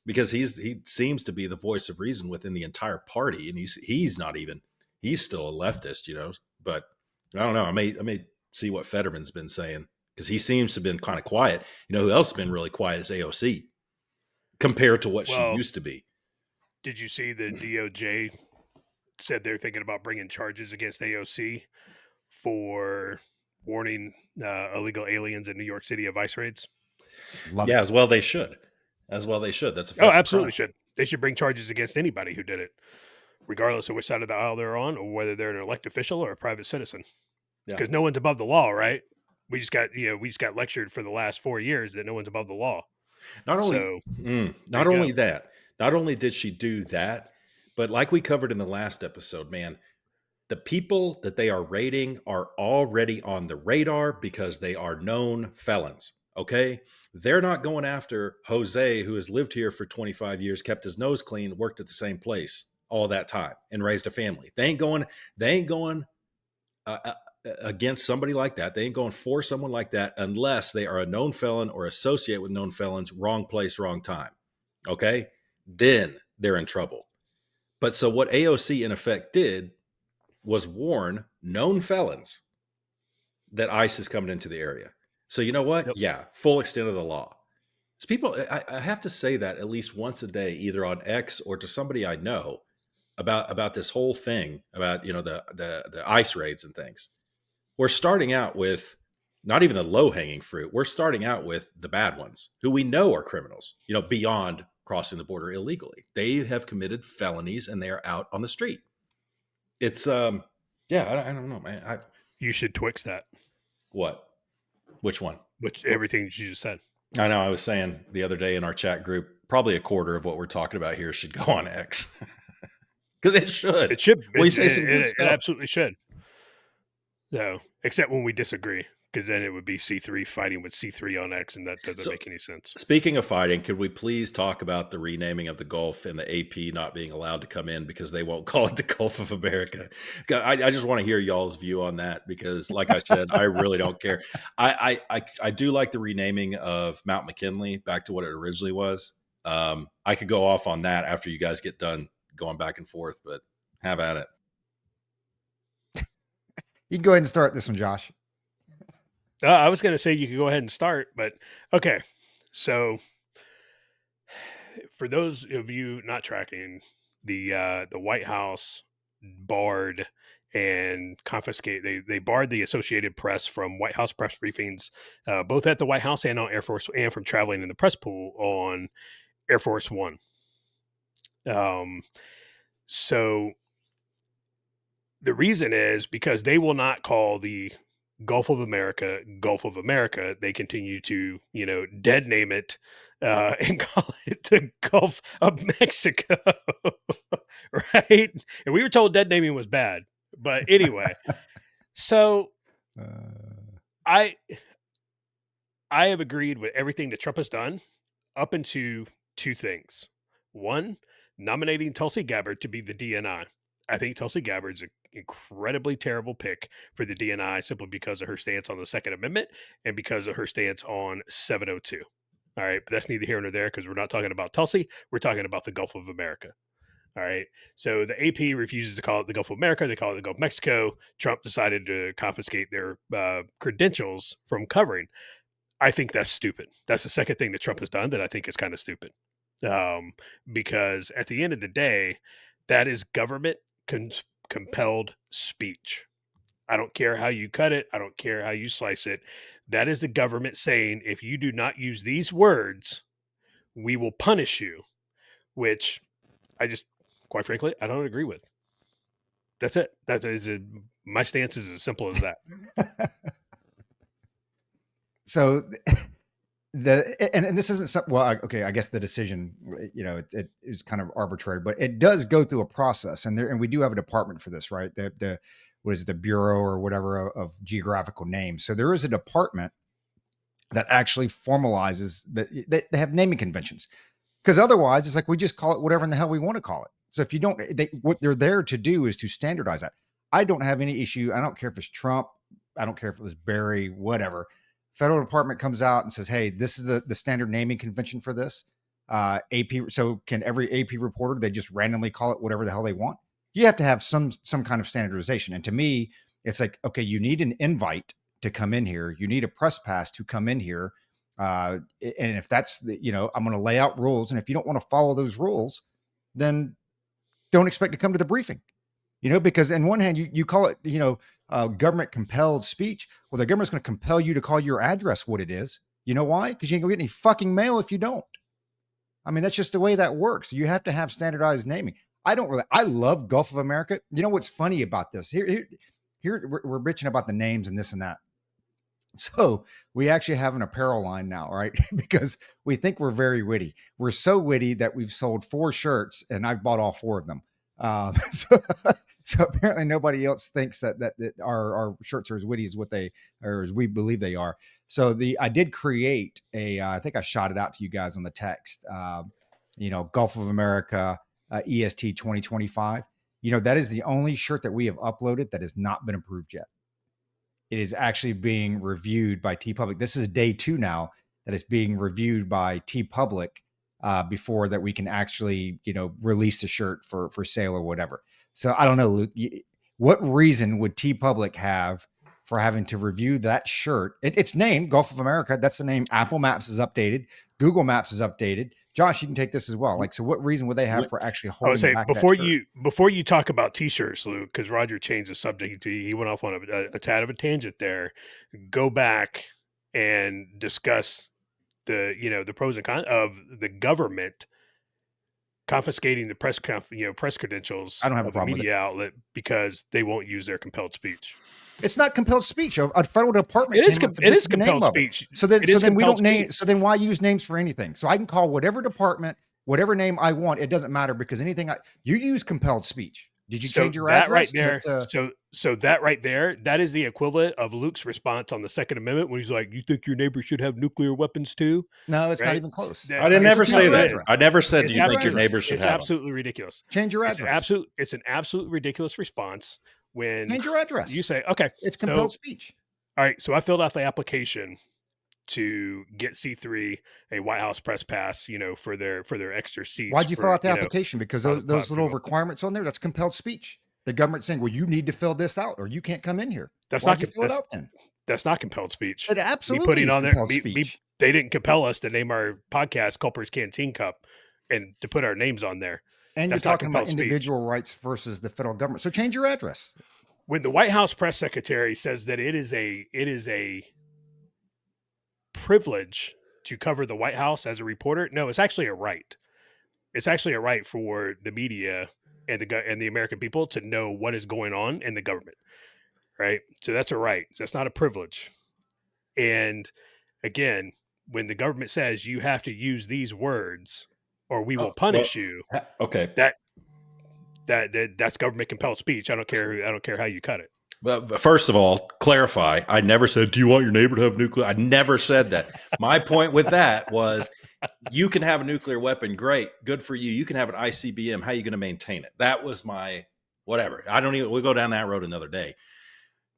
Speaker 1: because he seems to be the voice of reason within the entire party, and he's not even, he's still a leftist, but I don't know. I may see what Fetterman's been saying, because he seems to have been kind of quiet. Who else has been really quiet is AOC compared to what she used to be.
Speaker 3: Did you see the DOJ said they're thinking about bringing charges against AOC for warning illegal aliens in New York City of ICE raids?
Speaker 2: Love it.
Speaker 1: As well they should. That's a
Speaker 3: absolutely crime. They should bring charges against anybody who did it, regardless of which side of the aisle they're on, or whether they're an elected official or a private citizen. Because no one's above the law, right? We just got lectured for the last 4 years that no one's above the law.
Speaker 1: Not only that, not only did she do that, but like we covered in the last episode, man, the people that they are raiding are already on the radar because they are known felons. Okay. They're not going after Jose, who has lived here for 25 years, kept his nose clean, worked at the same place all that time, and raised a family. They ain't going against somebody like that. They ain't going for someone like that unless they are a known felon or associate with known felons. Wrong place, wrong time. Okay. Then they're in trouble. But so what AOC in effect did was warn known felons that ICE is coming into the area. So you know what? Yep. Yeah, full extent of the law. So people, I have to say that at least once a day, either on X or to somebody I know about this whole thing about the ICE raids and things. We're starting out with not even the low hanging fruit. We're starting out with the bad ones who we know are criminals. Beyond crossing the border illegally, they have committed felonies and they are out on the street. It's I don't know, man.
Speaker 3: You should Twix that.
Speaker 1: What? Which one?
Speaker 3: Everything you just said.
Speaker 1: I know. I was saying the other day in our chat group, probably a quarter of what we're talking about here should go on X, because it should.
Speaker 3: It should.
Speaker 1: It
Speaker 3: absolutely should. No, except when we disagree, because then it would be C3 fighting with C3 on X, and that doesn't make any sense.
Speaker 1: Speaking of fighting, could we please talk about the renaming of the Gulf and the AP not being allowed to come in because they won't call it the Gulf of America? I just want to hear y'all's view on that, because like I said, I really don't care. I do like the renaming of Mount McKinley back to what it originally was. I could go off on that after you guys get done going back and forth, but have at it.
Speaker 2: You can go ahead and start this one, Josh.
Speaker 3: I was going to say you could go ahead and start, but okay. So for those of you not tracking, the White House barred and confiscate. They barred the Associated Press from White House press briefings, both at the White House and on Air Force, and from traveling in the press pool on Air Force One. So the reason is because they will not call the Gulf of America Gulf of America. They continue to, dead name it and call it the Gulf of Mexico, right? And we were told dead naming was bad, but anyway. So I have agreed with everything that Trump has done up into two things. One, nominating Tulsi Gabbard to be the DNI. I think Tulsi Gabbard's an incredibly terrible pick for the DNI simply because of her stance on the Second Amendment and because of her stance on 702. All right, but that's neither here nor there because we're not talking about Tulsi. We're talking about the Gulf of America. All right. So the AP refuses to call it the Gulf of America. They call it the Gulf of Mexico. Trump decided to confiscate their credentials from covering. I think that's stupid. That's the second thing that Trump has done that I think is kind of stupid. Because at the end of the day, that is government compelled speech. I don't care how you cut it. I don't care how you slice it. That is the government saying, if you do not use these words, we will punish you, which I just, quite frankly, I don't agree with. That's it. That is my stance is as simple as that.
Speaker 2: So and this isn't something, well, okay, I guess the decision, it is kind of arbitrary, but it does go through a process, and we do have a department for this, right? The what is it, the Bureau or whatever of Geographical Names. So there is a department that actually formalizes that. They have naming conventions, because otherwise it's like we just call it whatever in the hell we want to call it. So if you don't, what they're there to do is to standardize that. I don't have any issue. I don't care if it's Trump. I don't care if it was Barry, whatever. Federal department comes out and says, hey, this is the standard naming convention for this. AP. So can every AP reporter, they just randomly call it whatever the hell they want? You have to have some kind of standardization. And to me, it's like, okay, you need an invite to come in here. You need a press pass to come in here. And if that's, I'm going to lay out rules. And if you don't want to follow those rules, then don't expect to come to the briefing. Because in one hand, you call it, government compelled speech. Well, the government's going to compel you to call your address what it is. You know why? Because you ain't going to get any fucking mail if you don't. I mean, that's just the way that works. You have to have standardized naming. I love Gulf of America. You know what's funny about this? Here we're bitching about the names and this and that. So we actually have an apparel line now, right? Because we think we're very witty. We're so witty that we've sold 4 shirts and I've bought all 4 of them. So apparently nobody else thinks that our shirts are as witty as as we believe they are. So I did create I think I shot it out to you guys on the text, Gulf of America, EST 2025. That is the only shirt that we have uploaded that has not been approved yet. It is actually being reviewed by TeePublic. This is day 2 now that is being reviewed by TeePublic before that we can actually, release the shirt for sale or whatever. So I don't know, Luke, what reason would TeePublic have for having to review that shirt? It's named Gulf of America. That's the name. Apple Maps is updated. Google Maps is updated. Josh, you can take this as well. So what reason would they have for actually holding back
Speaker 3: before
Speaker 2: that shirt?
Speaker 3: before you talk about t-shirts, Luke, because Roger changed the subject. He went off on a tad of a tangent there. Go back and discuss the pros and cons of the government confiscating the press credentials
Speaker 2: I don't have a
Speaker 3: of
Speaker 2: problem
Speaker 3: a media outlet because they won't use their compelled speech.
Speaker 2: It's not compelled speech. A federal department.
Speaker 3: It is compelled speech.
Speaker 2: So then we don't name. So then why use names for anything? So I can call whatever department, whatever name I want. It doesn't matter because you use compelled speech. Did you change your address?
Speaker 3: Right there. So that right there, that is the equivalent of Luke's response on the Second Amendment when he's like, "You think your neighbor should have nuclear weapons too?"
Speaker 2: No, it's not even close.
Speaker 1: I didn't ever say that. I never said, "Do you think your neighbor should have?"
Speaker 3: It's absolutely ridiculous.
Speaker 2: Change your address.
Speaker 3: It's an absolute ridiculous response when
Speaker 2: change your address.
Speaker 3: You say, "Okay,
Speaker 2: it's compelled speech."
Speaker 3: All right, so I filled out the application to get C3 a White House press pass, for their extra seats.
Speaker 2: Why'd you fill out the application? Because those little requirements on there, that's compelled speech. The government saying, well, you need to fill this out or you can't come in here.
Speaker 3: That's
Speaker 2: Why'd you fill it out then?
Speaker 3: That's not compelled speech.
Speaker 2: It absolutely is compelled speech.
Speaker 3: They didn't compel us to name our podcast Culper's Canteen Cup and to put our names on there.
Speaker 2: And you're talking about individual rights versus the federal government. So change your address.
Speaker 3: When the White House press secretary says that it is a privilege to cover the White House as a reporter, no, it's actually a right. It's actually a right for the media and the American people to know what is going on in the government, right? So that's a right. That's not a privilege. And again, when the government says you have to use these words or we will punish you,
Speaker 1: okay,
Speaker 3: that's government compelled speech. I don't care how you cut it.
Speaker 1: But first of all, clarify. I never said, do you want your neighbor to have nuclear? I never said that. My point with that was you can have a nuclear weapon. Great. Good for you. You can have an ICBM. How are you going to maintain it? That was my whatever. We'll go down that road another day.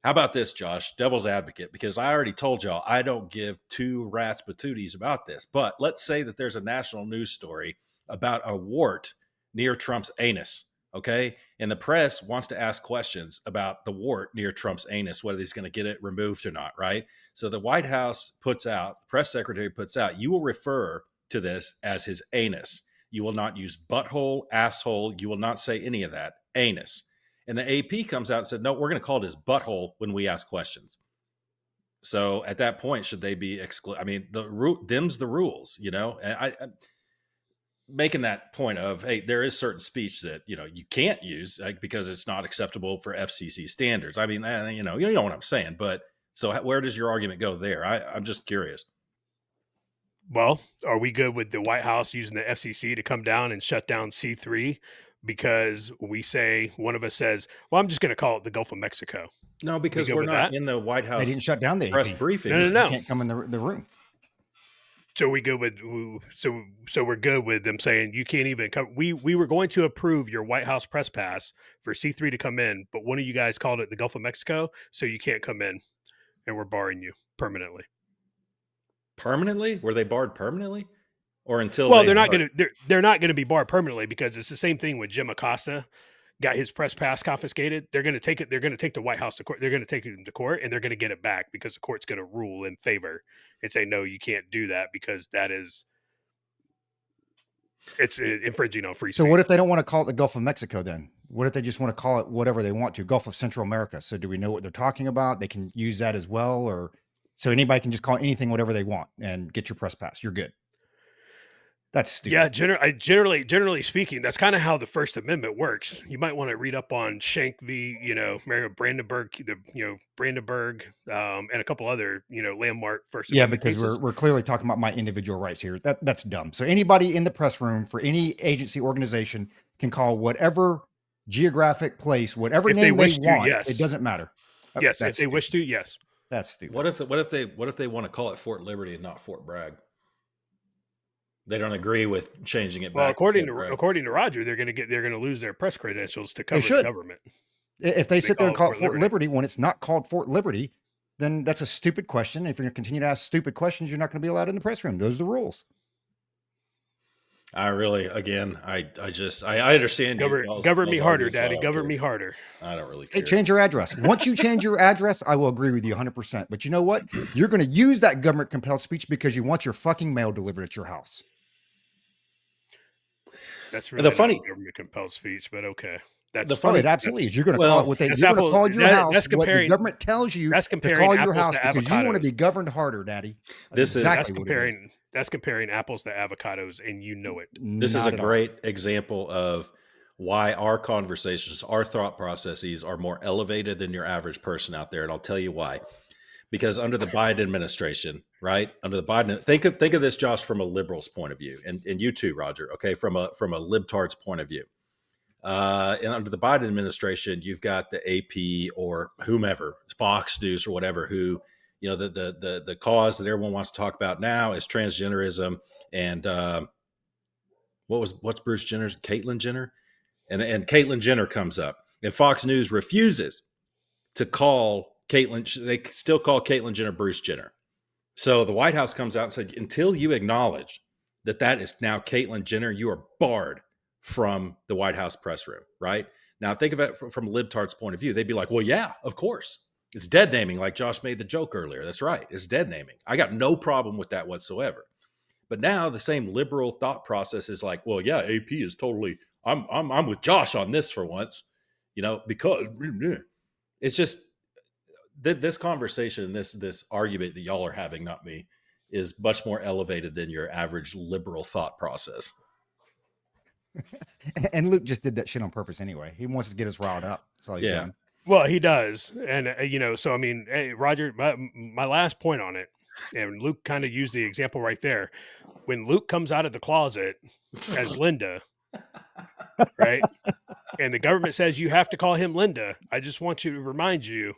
Speaker 1: How about this, Josh? Devil's advocate, because I already told y'all I don't give two rats patooties about this. But let's say that there's a national news story about a wart near Trump's anus, okay? And the press wants to ask questions about the wart near Trump's anus, whether he's going to get it removed or not, right? So the White House puts out, the press secretary puts out, you will refer to this as his anus. You will not use butthole, asshole. You will not say any of that. Anus. And the AP comes out and said, no, we're going to call it his butthole when we ask questions. So at that point, should they be excluded? I mean, them's the rules, you know? And I'm making that point of, hey, there is certain speech that, you know, you can't use because it's not acceptable for FCC standards. I mean, you know what I'm saying. But so where does your argument go there? I'm just curious.
Speaker 3: Well, are we good with the White House using the FCC to come down and shut down C3 because one of us says, well, I'm just going to call it the Gulf of Mexico?
Speaker 1: No, because we're not in the White House.
Speaker 2: They didn't shut down the
Speaker 1: press
Speaker 2: AP.
Speaker 1: briefing.
Speaker 2: No. You can't come in the room.
Speaker 3: So we go with so we're good with them saying you can't even come. We were going to approve your White House press pass for C3 to come in, but one of you guys called it the Gulf of Mexico, so you can't come in, and we're barring you permanently.
Speaker 1: Permanently? Were they barred permanently, or until?
Speaker 3: Well, they're not going to be barred permanently because it's the same thing with Jim Acosta. Got his press pass confiscated. They're going to take it. They're going to take the White House to court. They're going to take it to court, and they're going to get it back because the court's going to rule in favor and say, no, you can't do that because it's infringing on free speech.
Speaker 2: So what if they don't want to call it the Gulf of Mexico then? What if they just want to call it whatever they want to, Gulf of Central America? So do we know what they're talking about? They can use that as well, or so anybody can just call anything whatever they want and get your press pass. You're good. That's stupid.
Speaker 3: Yeah, generally speaking, that's kind of how the First Amendment works. You might want to read up on Schenck v. Mario Brandenburg, Brandenburg, and a couple other landmark First Amendment
Speaker 2: because
Speaker 3: cases.
Speaker 2: we're clearly talking about my individual rights here. That's dumb. So anybody in the press room for any agency organization can call whatever geographic place, whatever name they want. Yes. It doesn't matter.
Speaker 3: Yes, if they wish to, yes.
Speaker 2: That's stupid.
Speaker 1: What if they want to call it Fort Liberty and not Fort Bragg? They don't agree with changing it back.
Speaker 3: Well, according to Roger, they're going to lose their press credentials to cover the government.
Speaker 2: If they sit there and call it Fort Liberty when it's not called Fort Liberty, then that's a stupid question. If you're going to continue to ask stupid questions, you're not going to be allowed in the press room. Those are the rules.
Speaker 1: I understand.
Speaker 3: Govern me harder, Daddy. Govern me harder.
Speaker 1: I don't really care.
Speaker 2: Hey, change your address. Once you change your address, I will agree with you 100%. But you know what? You're going to use that government compelled speech because you want your fucking mail delivered at your house.
Speaker 3: That's really funny government compelled speech, but okay.
Speaker 2: That's the funny. It absolutely is. You're going to call it what you're going to call your house. That's what the government tells you to call your house because you want to be governed harder, Daddy.
Speaker 3: That's comparing apples to avocados, and you know it.
Speaker 1: This is a great example of why our conversations, our thought processes are more elevated than your average person out there, and I'll tell you why. Because under the Biden administration, right? Under the Biden, think of this, Josh, from a liberal's point of view, and you too, Roger. Okay, from a libtard's point of view. And under the Biden administration, you've got the AP or whomever, Fox News or whatever, who the cause that everyone wants to talk about now is transgenderism and what's Bruce Jenner's Caitlyn Jenner, and Caitlyn Jenner comes up, and Fox News refuses to call Caitlyn, they still call Caitlyn Jenner Bruce Jenner. So the White House comes out and said, until you acknowledge that is now Caitlyn Jenner, you are barred from the White House press room, right? Now think of it from a libtard's point of view. They'd be like, well, yeah, of course. It's dead naming, like Josh made the joke earlier. That's right. It's dead naming. I got no problem with that whatsoever. But now the same liberal thought process is like, well, yeah, AP is totally, I'm with Josh on this for once, because it's just, this conversation, this argument that y'all are having, not me, is much more elevated than your average liberal thought process.
Speaker 2: And Luke just did that shit on purpose anyway. He wants to get us riled up. That's all he's doing.
Speaker 3: Well, he does. And, so I mean, hey, Roger, my last point on it, and Luke kind of used the example right there. When Luke comes out of the closet as Linda, right? And the government says you have to call him Linda. I just want to remind you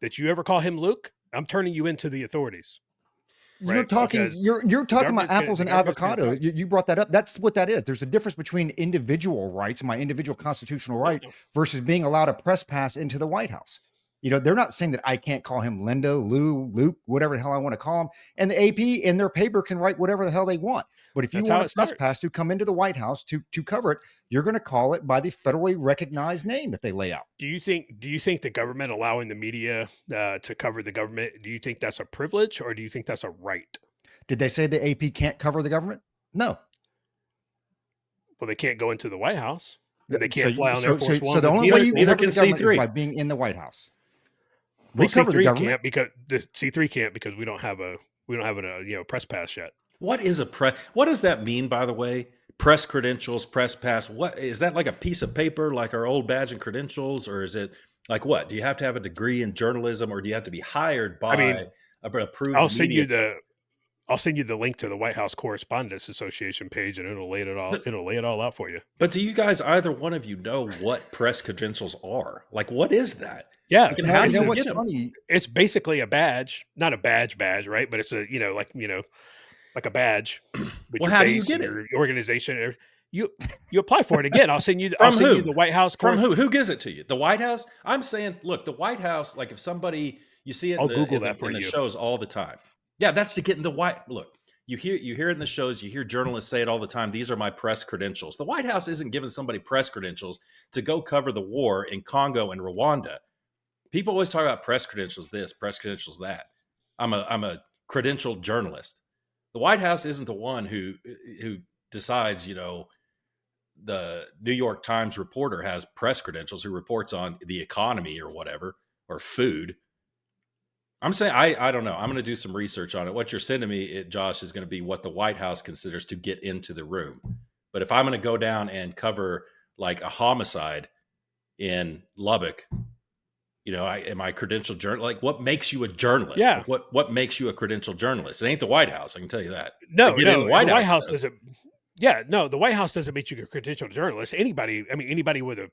Speaker 3: that you ever call him Luke, I'm turning you into the authorities.
Speaker 2: Right? You're talking about apples and avocado. You brought that up. That's what that is. There's a difference between individual rights, my individual constitutional right, versus being allowed a press pass into the White House. They're not saying that I can't call him Linda, Lou, Luke, whatever the hell I want to call him. And the AP in their paper can write whatever the hell they want. But if you
Speaker 3: That's
Speaker 2: want
Speaker 3: how
Speaker 2: a
Speaker 3: it
Speaker 2: press
Speaker 3: starts.
Speaker 2: pass to come into the White House to cover it, you're going to call it by the federally recognized name that they lay out.
Speaker 3: Do you think the government allowing the media to cover the government, do you think that's a privilege or do you think that's a right?
Speaker 2: Did they say the AP can't cover the government? No.
Speaker 3: Well, they can't go into the White House. They can't
Speaker 2: So,
Speaker 3: fly on
Speaker 2: so,
Speaker 3: Air Force
Speaker 2: so,
Speaker 3: One.
Speaker 2: so the only way you
Speaker 1: neither
Speaker 2: cover the
Speaker 1: can
Speaker 2: government is
Speaker 1: C3.
Speaker 2: by being in the White House.
Speaker 3: Well,
Speaker 2: We cover the
Speaker 3: C3
Speaker 2: government.
Speaker 3: can't because the C3 can't because we don't have a press pass yet.
Speaker 1: What is a press? What does that mean, by the way? Press credentials, press pass. What is that, like a piece of paper, like our old badge and credentials, or is it like what? Do you have to have a degree in journalism, or do you have to be hired by an approved
Speaker 3: I'll send
Speaker 1: media?
Speaker 3: I'll send you the link to the White House Correspondents Association page, and it'll lay it all out for you.
Speaker 1: But do you guys, either one of you, know what press credentials are? Like, what is that?
Speaker 3: Yeah,
Speaker 1: Like, and how do you
Speaker 2: what's
Speaker 1: get them?
Speaker 2: funny?
Speaker 3: it's basically a badge, not a badge, right? But it's a like a badge with
Speaker 1: Well,
Speaker 3: your
Speaker 1: how do you
Speaker 3: face
Speaker 1: get
Speaker 3: and
Speaker 1: it?
Speaker 3: your organization. You apply for it again. I'll send you.
Speaker 1: From who?
Speaker 3: The White House.
Speaker 1: From who? Who gives it to you? The White House? I'm saying, look, the White House. Like, if somebody, you see it
Speaker 3: I'll Google
Speaker 1: in
Speaker 3: that for
Speaker 1: the
Speaker 3: you.
Speaker 1: shows all the time. Yeah, that's to get in the White. Look, you hear it in the shows. You hear journalists say it all the time. These are my press credentials. The White House isn't giving somebody press credentials to go cover the war in Congo and Rwanda. People always talk about press credentials this, press credentials that. I'm a credentialed journalist. The White House isn't the one who decides, the New York Times reporter has press credentials who reports on the economy or whatever, or food. I'm saying, I don't know. I'm going to do some research on it. What you're sending me, Josh, is going to be what the White House considers to get into the room. But if I'm going to go down and cover like a homicide in Lubbock, am I a credentialed journalist? Like, what makes you a journalist?
Speaker 3: Yeah.
Speaker 1: Like, what makes you a credentialed journalist? It ain't the White House. I can tell you that.
Speaker 3: No,
Speaker 1: in the White House
Speaker 3: doesn't. Yeah, no, the White House doesn't make you a credentialed journalist. Anybody with a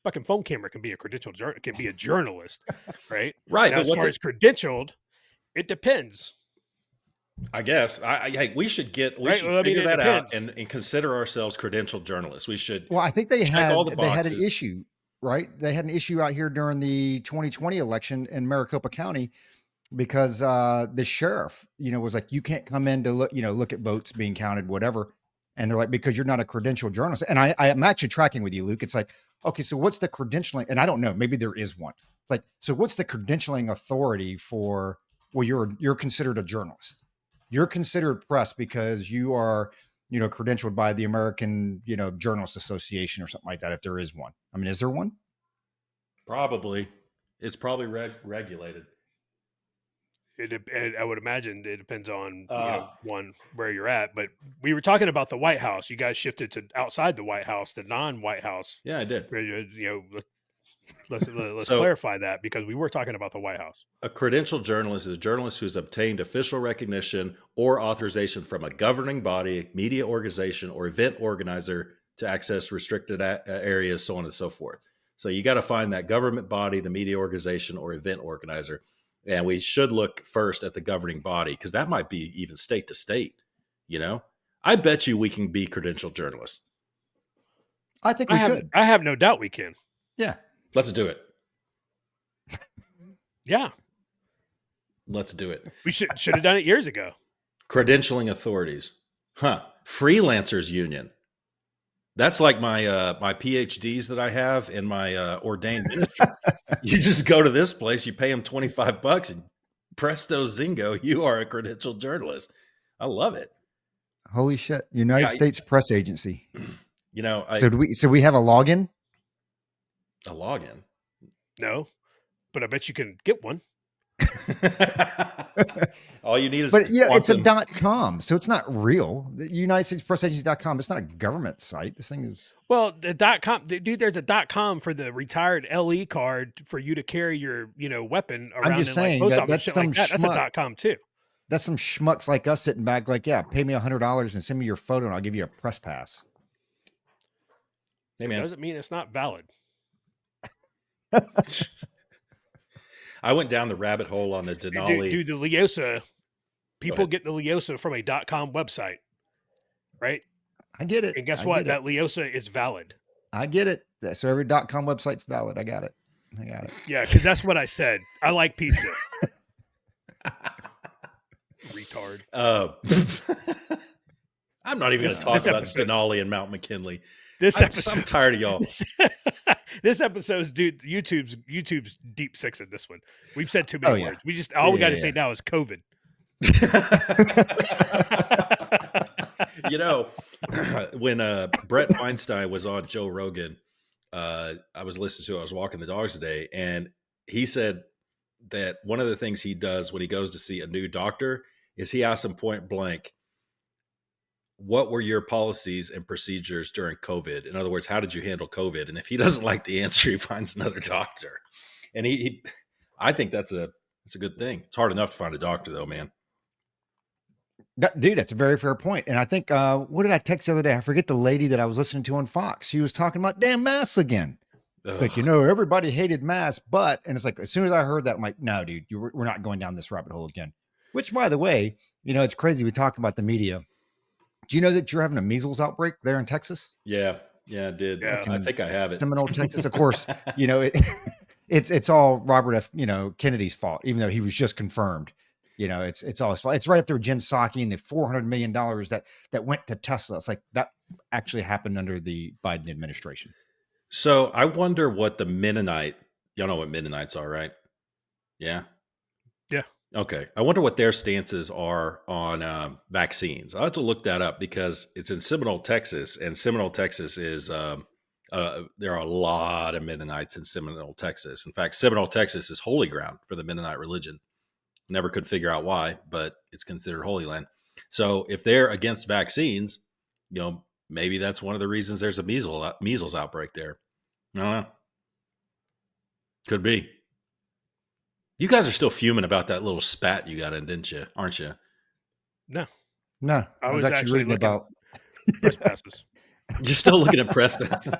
Speaker 3: fucking phone camera can be a credentialed can be a journalist, right?
Speaker 1: Right.
Speaker 3: Now,
Speaker 1: but
Speaker 3: as far as credentialed, it depends.
Speaker 1: I guess we should figure that out and consider ourselves credentialed journalists. We should.
Speaker 2: Well, I think they had an
Speaker 1: boxes.
Speaker 2: issue, right? They had an issue out here during the 2020 election in Maricopa County because the sheriff, was like, you can't come in to look at votes being counted, whatever. And they're like, because you're not a credentialed journalist. And I'm actually tracking with you, Luke. It's like, okay, so what's the credentialing? And I don't know, maybe there is one. Like, so what's the credentialing authority for? Well, you're considered a journalist. You're considered press because you are, credentialed by the American, Journalists Association or something like that. If there is one, I mean, is there one?
Speaker 1: Probably, it's probably regulated.
Speaker 3: I would imagine it depends on one, where you're at. But we were talking about the White House. You guys shifted to outside the White House, the non-White House.
Speaker 1: Yeah, I did.
Speaker 3: Let's clarify that, because we were talking about the White House.
Speaker 1: A credentialed journalist is a journalist who's obtained official recognition or authorization from a governing body, media organization, or event organizer to access restricted areas, so on and so forth. So you got to find that government body, the media organization, or event organizer. And we should look first at the governing body, because that might be even state to state. I bet you we can be credentialed journalists.
Speaker 2: I think we could.
Speaker 3: I have no doubt we can.
Speaker 2: Yeah.
Speaker 1: Let's do it.
Speaker 3: Yeah.
Speaker 1: Let's do it.
Speaker 3: We should have done it years ago.
Speaker 1: Credentialing authorities. Freelancers union. That's like my my PhDs that I have in my ordained ministry. You just go to this place, you pay them $25, and presto zingo, you are a credentialed journalist. I love it.
Speaker 2: Holy shit! United States Press Agency.
Speaker 1: So
Speaker 2: we have a login.
Speaker 1: A login?
Speaker 3: No, but I bet you can get one.
Speaker 1: All you need is,
Speaker 2: but it's a .com, so it's not real. The United States Press Agency.com. It's not a government site. This thing is.
Speaker 3: Well, the .com, dude. There's a .com for the retired LE card for you to carry your weapon around.
Speaker 2: I'm just saying that's some
Speaker 3: like that. That's a .com too.
Speaker 2: That's some schmucks like us sitting back, like, yeah, pay me $100 and send me your photo, and I'll give you a press pass.
Speaker 1: Hey, man.
Speaker 3: It doesn't mean it's not valid.
Speaker 1: I went down the rabbit hole on the Denali.
Speaker 3: Dude, the Leosa, people get the Leosa from a .com website, right?
Speaker 2: I get it.
Speaker 3: And guess what? That Leosa is valid.
Speaker 2: I get it. So every .com website's valid. I got it. I got it.
Speaker 3: Yeah, because that's what I said. I like pizza. Retard.
Speaker 1: I'm not even going to talk about Denali and Mount McKinley. I'm tired of y'all.
Speaker 3: This episode's YouTube's deep six in this one. We've said too many words. We just all we got to say now is COVID.
Speaker 1: You know, when Brett Weinstein was on Joe Rogan, I was listening to it. I was walking the dogs today, and he said that one of the things he does when he goes to see a new doctor is he asks him point blank, what were your policies and procedures during COVID? In other words, how did you handle COVID? And if he doesn't like the answer, he finds another doctor. And I think that's a good thing. It's hard enough to find a doctor though, man.
Speaker 2: Dude, that's a very fair point. And I think, what did I text the other day? I forget the lady that I was listening to on Fox. She was talking about damn masks again. Ugh. Like, everybody hated masks, and it's like, as soon as I heard that, I'm like, no, dude, we're not going down this rabbit hole again. Which, by the way, it's crazy. We talk about the media. Do you know that you're having a measles outbreak there in Texas?
Speaker 1: Yeah, I did. Yeah. I think I have it.
Speaker 2: Seminole, Texas. Of course, it's all Robert F. Kennedy's fault, even though he was just confirmed. It's all his fault. It's right up there with Jen Psaki and the $400 million that went to Tesla. It's like that actually happened under the Biden administration.
Speaker 1: So I wonder what the Mennonite, y'all know what Mennonites are, right? Yeah.
Speaker 3: Yeah.
Speaker 1: Okay. I wonder what their stances are on vaccines. I'll have to look that up because it's in Seminole, Texas, and Seminole, Texas is, there are a lot of Mennonites in Seminole, Texas. In fact, Seminole, Texas is holy ground for the Mennonite religion. Never could figure out why, but it's considered Holy Land. So if they're against vaccines, maybe that's one of the reasons there's a measles outbreak there. I don't know. Could be. You guys are still fuming about that little spat you got in, didn't you? Aren't you?
Speaker 3: No.
Speaker 2: I was actually reading about
Speaker 3: press passes.
Speaker 1: You're still looking at press passes.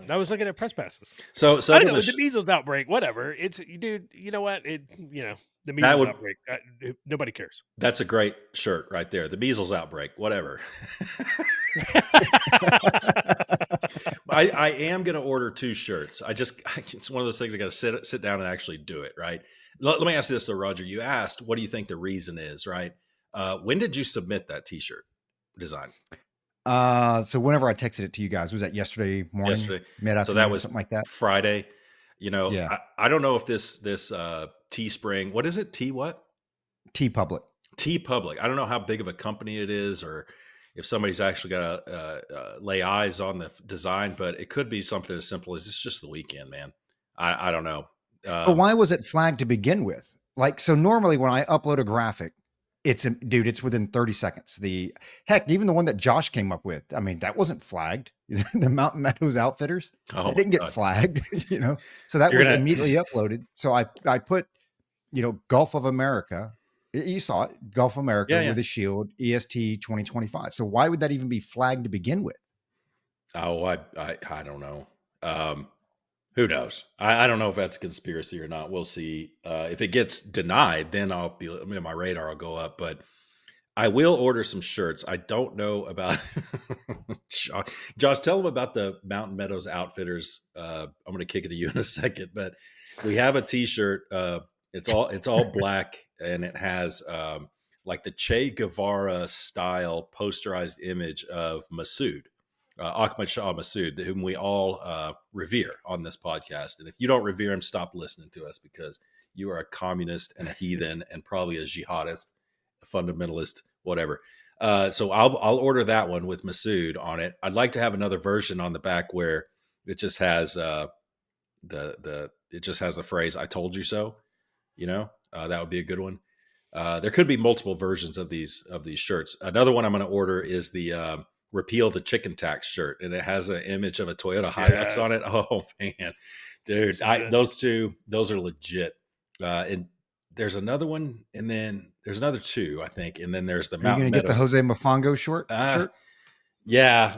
Speaker 3: I was looking at press passes.
Speaker 1: So
Speaker 3: I don't know, the measles outbreak, whatever. It's, dude. You know what? The measles outbreak. Nobody cares.
Speaker 1: That's a great shirt right there. The measles outbreak, whatever. I am going to order 2 shirts. It's one of those things I got to sit down and actually do it. Right. Let me ask you this though, Roger. You asked, what do you think the reason is? Right. When did you submit that T-shirt design?
Speaker 2: So whenever I texted it to you guys, was that yesterday morning?
Speaker 1: So that was
Speaker 2: something like that.
Speaker 1: Friday. I don't know if this Teespring, what is it?
Speaker 2: TeePublic.
Speaker 1: TeePublic. I don't know how big of a company it is, or if somebody's actually got to lay eyes on the design, but it could be something as simple as it's just the weekend, man. I don't know.
Speaker 2: But why was it flagged to begin with? Like, so normally when I upload a graphic, it's within 30 seconds. Even the one that Josh came up with, I mean, that wasn't flagged. The Mountain Meadows Outfitters, it didn't get flagged, so that was immediately uploaded. So I put, Gulf of America. You saw it, Gulf of America with a shield, EST 2025. So why would that even be flagged to begin with?
Speaker 1: Oh, I don't know. Who knows? I don't know if that's a conspiracy or not. We'll see. If it gets denied, then my radar will go up. But I will order some shirts. I don't know about Josh. Tell them about the Mountain Meadows Outfitters. I'm going to kick it to you in a second, but we have a T-shirt. It's all black, and it has like the Che Guevara style posterized image of Masood. Ahmad Shah Massoud, whom we all revere on this podcast. And if you don't revere him, stop listening to us, because you are a communist and a heathen and probably a jihadist, a fundamentalist, whatever. So I'll order that one with Massoud on it. I'd like to have another version on the back where it just has the phrase "I told you so." That would be a good one. There could be multiple versions of these shirts. Another one I'm going to order is the repeal the chicken tax shirt, and it has an image of a Toyota Hilux on it. Oh man, dude, those are legit. And there's another one, and then there's another 2, I think, and then there's the Mountain Meadows.
Speaker 2: Get the Jose Mofongo shirt?
Speaker 1: Yeah,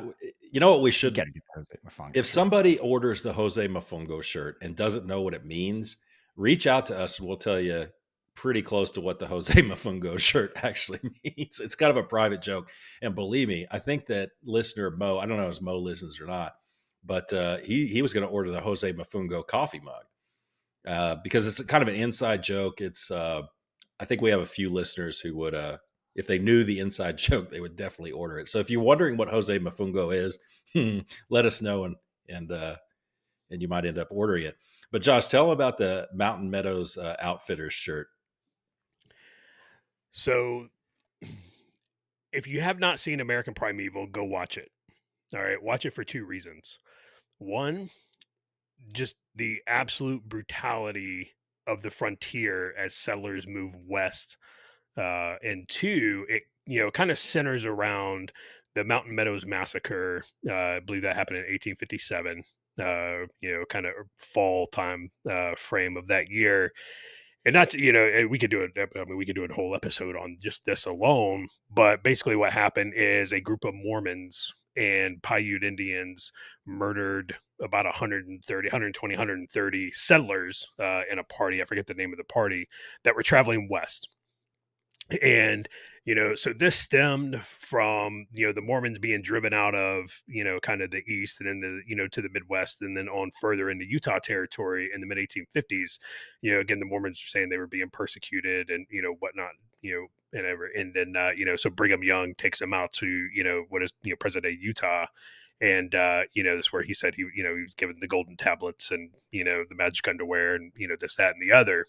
Speaker 1: you know what we should
Speaker 2: get the Jose Mofongo.
Speaker 1: If somebody orders the Jose Mofongo shirt and doesn't know what it means, reach out to us and we'll tell you pretty close to what the Jose Mofongo shirt actually means. It's kind of a private joke. And believe me, I think that listener Mo, I don't know if Mo listens or not, but he was going to order the Jose Mafungo coffee mug because it's kind of an inside joke. It's I think we have a few listeners who would, if they knew the inside joke, they would definitely order it. So if you're wondering what Jose Mafungo is, let us know, and you might end up ordering it. But Josh, tell them about the Mountain Meadows Outfitters shirt.
Speaker 3: So if you have not seen American Primeval, go watch it. All right, watch it for two reasons. One, just the absolute brutality of the frontier as settlers move west. And two, it kind of centers around the Mountain Meadows Massacre. I believe that happened in 1857. Kind of fall time frame of that year. And that's, and we could do it. I mean, we could do a whole episode on just this alone. But basically, what happened is a group of Mormons and Paiute Indians murdered about 130 settlers in a party. I forget the name of the party that were traveling west. And so this stemmed from the Mormons being driven out of kind of the east and then to the Midwest, and then on further into Utah territory in the mid 1850s. Again, the Mormons were saying they were being persecuted and whatnot, and then so Brigham Young takes them out to what is present day Utah. And this is where he said he was given the golden tablets and the magic underwear and this, that, and the other,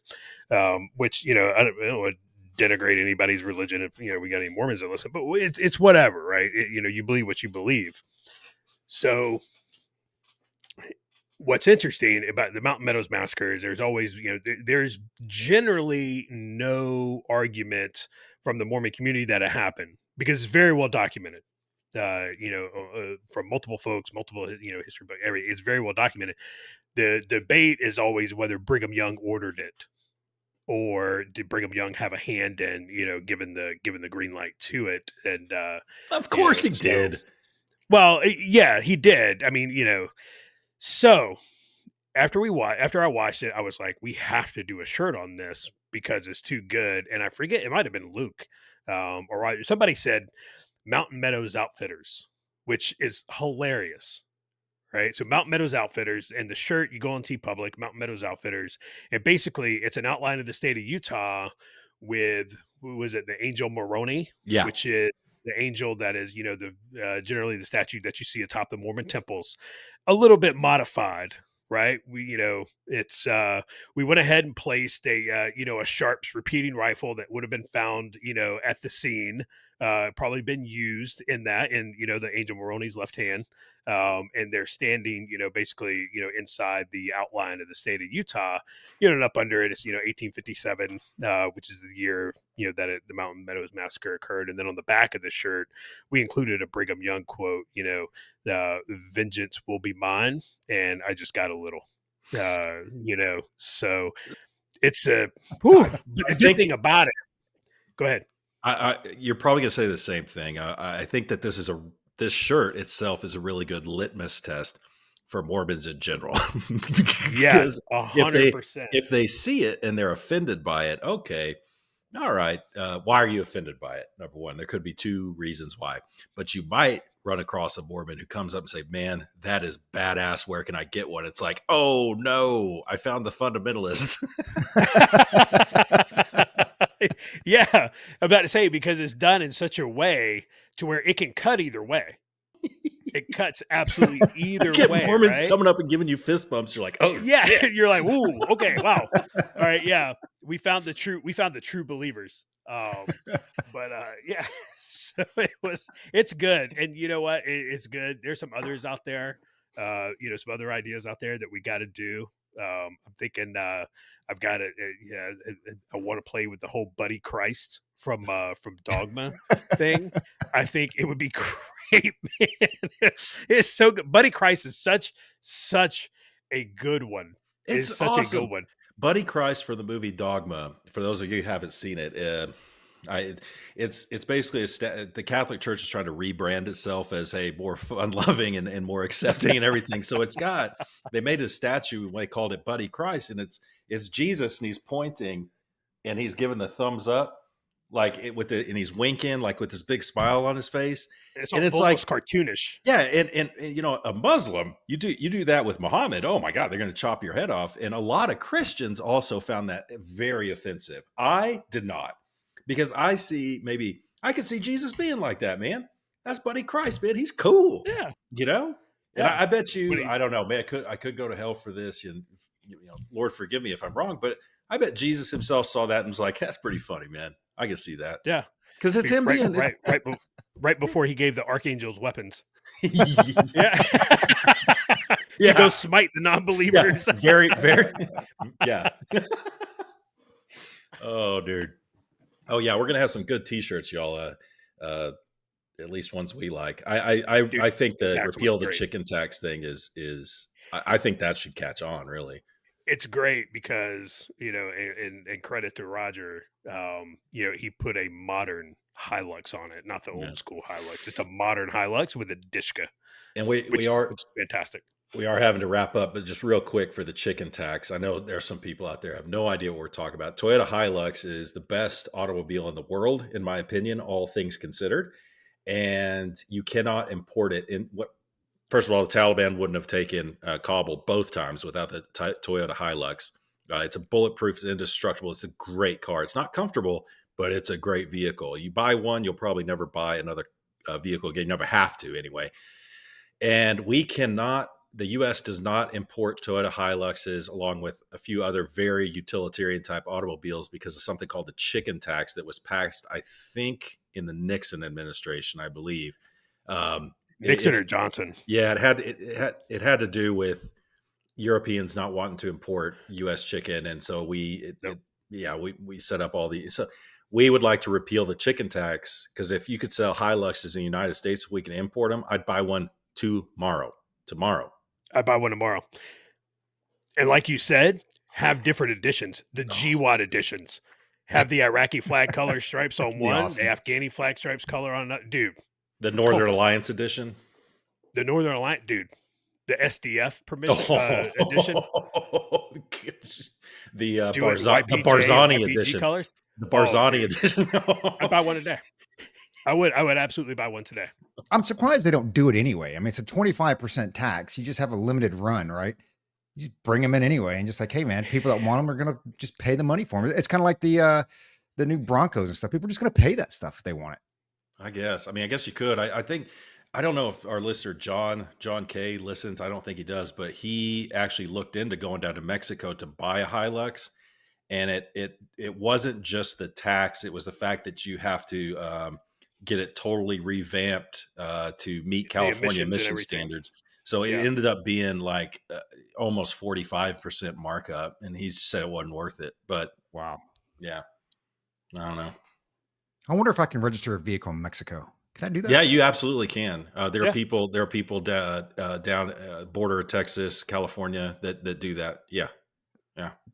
Speaker 3: which I don't know, denigrate anybody's religion if we got any Mormons that listen, but it's whatever, right? You believe what you believe. So what's interesting about the Mountain Meadows Massacre is there's always there's generally no argument from the Mormon community that it happened because it's very well documented. From multiple folks, multiple history book, it's very well documented. The debate is always whether Brigham Young ordered it, or did Brigham Young have a hand in, given the green light to it? And
Speaker 1: of course he did.
Speaker 3: Well, yeah, he did. I mean, so after I watched it, I was like, we have to do a shirt on this because it's too good. And I forget, it might have been Luke, or somebody said Mountain Meadows Outfitters, which is hilarious. Right. So Mountain Meadows Outfitters, and the shirt, you go on TeePublic, Mountain Meadows Outfitters. And basically it's an outline of the state of Utah with, who was it? The angel Moroni, which is the angel that is, generally the statue that you see atop the Mormon temples, a little bit modified. Right. We went ahead and placed a Sharps repeating rifle that would have been found, at the scene, probably been used in that, in, the angel Moroni's left hand. And they're standing, basically, inside the outline of the state of Utah, and up under it is, 1857, which is the year, that the Mountain Meadows Massacre occurred. And then on the back of the shirt, we included a Brigham Young quote, vengeance will be mine. And I just got a little, so it's a, the good thing about it. Go ahead.
Speaker 1: You're probably gonna say the same thing. I think that this shirt itself is a really good litmus test for Mormons in general.
Speaker 3: Yes, 100%.
Speaker 1: If they see it and they're offended by it, okay, all right. Why are you offended by it? Number one, there could be two reasons why, but you might run across a Mormon who comes up and say, "Man, that is badass. Where can I get one?" It's like, oh no, I found the fundamentalist.
Speaker 3: Yeah, I'm about to say, because it's done in such a way to where it can cut either way. It cuts absolutely either way.
Speaker 1: Mormons
Speaker 3: right?
Speaker 1: coming up and giving you fist bumps. You're like, oh
Speaker 3: yeah.
Speaker 1: Shit.
Speaker 3: You're like, ooh, okay, wow. All right, yeah. We found the true believers. But yeah, so it's good. And you know what? It's good. There's some others out there, some other ideas out there that we got to do. I'm thinking I've got it. I want to play with the whole Buddy Christ from Dogma thing. I think it would be great, man. It's so good. Buddy Christ is such a good one.
Speaker 1: It's
Speaker 3: such
Speaker 1: awesome.
Speaker 3: a good one.
Speaker 1: Buddy Christ for the movie Dogma. For those of you who haven't seen it, it's basically the Catholic Church is trying to rebrand itself as a more fun-loving and more accepting and everything. So they made a statue and they called it Buddy Christ, and it's Jesus and he's pointing and he's giving the thumbs up. like and he's winking, like with this big smile on his face.
Speaker 3: It's
Speaker 1: And it's
Speaker 3: almost
Speaker 1: like
Speaker 3: cartoonish.
Speaker 1: yeah, and a Muslim, you do that with Muhammad. Oh my God, they're going to chop your head off. And a lot of Christians also found that very offensive. I did not, because I could see Jesus being like that, man. That's Buddy Christ, man. He's cool,
Speaker 3: Yeah,
Speaker 1: And
Speaker 3: yeah.
Speaker 1: I bet you,
Speaker 3: He,
Speaker 1: I don't know, man. I could go to hell for this, and Lord forgive me if I'm wrong, but I bet Jesus himself saw that and was like, "That's pretty funny, man. I can see that."
Speaker 3: yeah,
Speaker 1: Because it's him being
Speaker 3: right before he gave the archangels weapons.
Speaker 1: yeah.
Speaker 3: To go smite the non-believers.
Speaker 1: Yeah. Very, very, yeah. Oh, dude. Oh, yeah. We're gonna have some good T-shirts, y'all. At least ones we like. I think the repeal the chicken tax thing is. I think that should catch on. Really,
Speaker 3: it's great because and credit to Roger. He put a modern Hilux on it, not the old school Hilux, just a modern Hilux with a Dishka.
Speaker 1: And we are
Speaker 3: fantastic.
Speaker 1: We are having to wrap up, but just real quick for the chicken tax. I know there are some people out there who have no idea what we're talking about. Toyota Hilux is the best automobile in the world, in my opinion, all things considered. And you cannot import it in what. First of all, the Taliban wouldn't have taken Kabul both times without the Toyota Hilux. It's a bulletproof, it's indestructible. It's a great car. It's not comfortable, but it's a great vehicle. You buy one, you'll probably never buy another vehicle again. You never have to anyway. And the U.S. does not import Toyota Hiluxes along with a few other very utilitarian type automobiles because of something called the chicken tax that was passed, I think, in the Nixon administration, I believe.
Speaker 3: Nixon or Johnson?
Speaker 1: Yeah, it had to do with Europeans not wanting to import U.S. chicken, and so we set up all these. So we would like to repeal the chicken tax because if you could sell Hiluxes in the United States, if we can import them, I'd buy one tomorrow.
Speaker 3: I'd buy one tomorrow. And like you said, have different editions. The GWAT editions have the Iraqi flag color stripes on one, awesome. The Afghani flag stripes color on another. Dude.
Speaker 1: The Northern Alliance edition?
Speaker 3: The Northern Alliance, dude. The SDF permission edition.
Speaker 1: The Barzani edition.
Speaker 3: Colors.
Speaker 1: The Barzani edition.
Speaker 3: I'd buy one today. I would absolutely buy one today.
Speaker 2: I'm surprised they don't do it anyway. I mean, it's a 25% tax. You just have a limited run, right? You just bring them in anyway, and just like, hey, man, people that want them are gonna just pay the money for them. It's kind of like the new Broncos and stuff. People are just gonna pay that stuff if they want it.
Speaker 1: I guess. I mean, I guess you could. I think. I don't know if our listener John K listens. I don't think he does, but he actually looked into going down to Mexico to buy a Hilux, and it wasn't just the tax; it was the fact that you have to get it totally revamped to meet California emission standards. So it ended up being like almost 45% markup, and he said it wasn't worth it. But
Speaker 2: wow,
Speaker 1: yeah, I don't know.
Speaker 2: I wonder if I can register a vehicle in Mexico. Can I do that?
Speaker 1: Yeah, you absolutely can. There are people down border of Texas, California that do that. Yeah.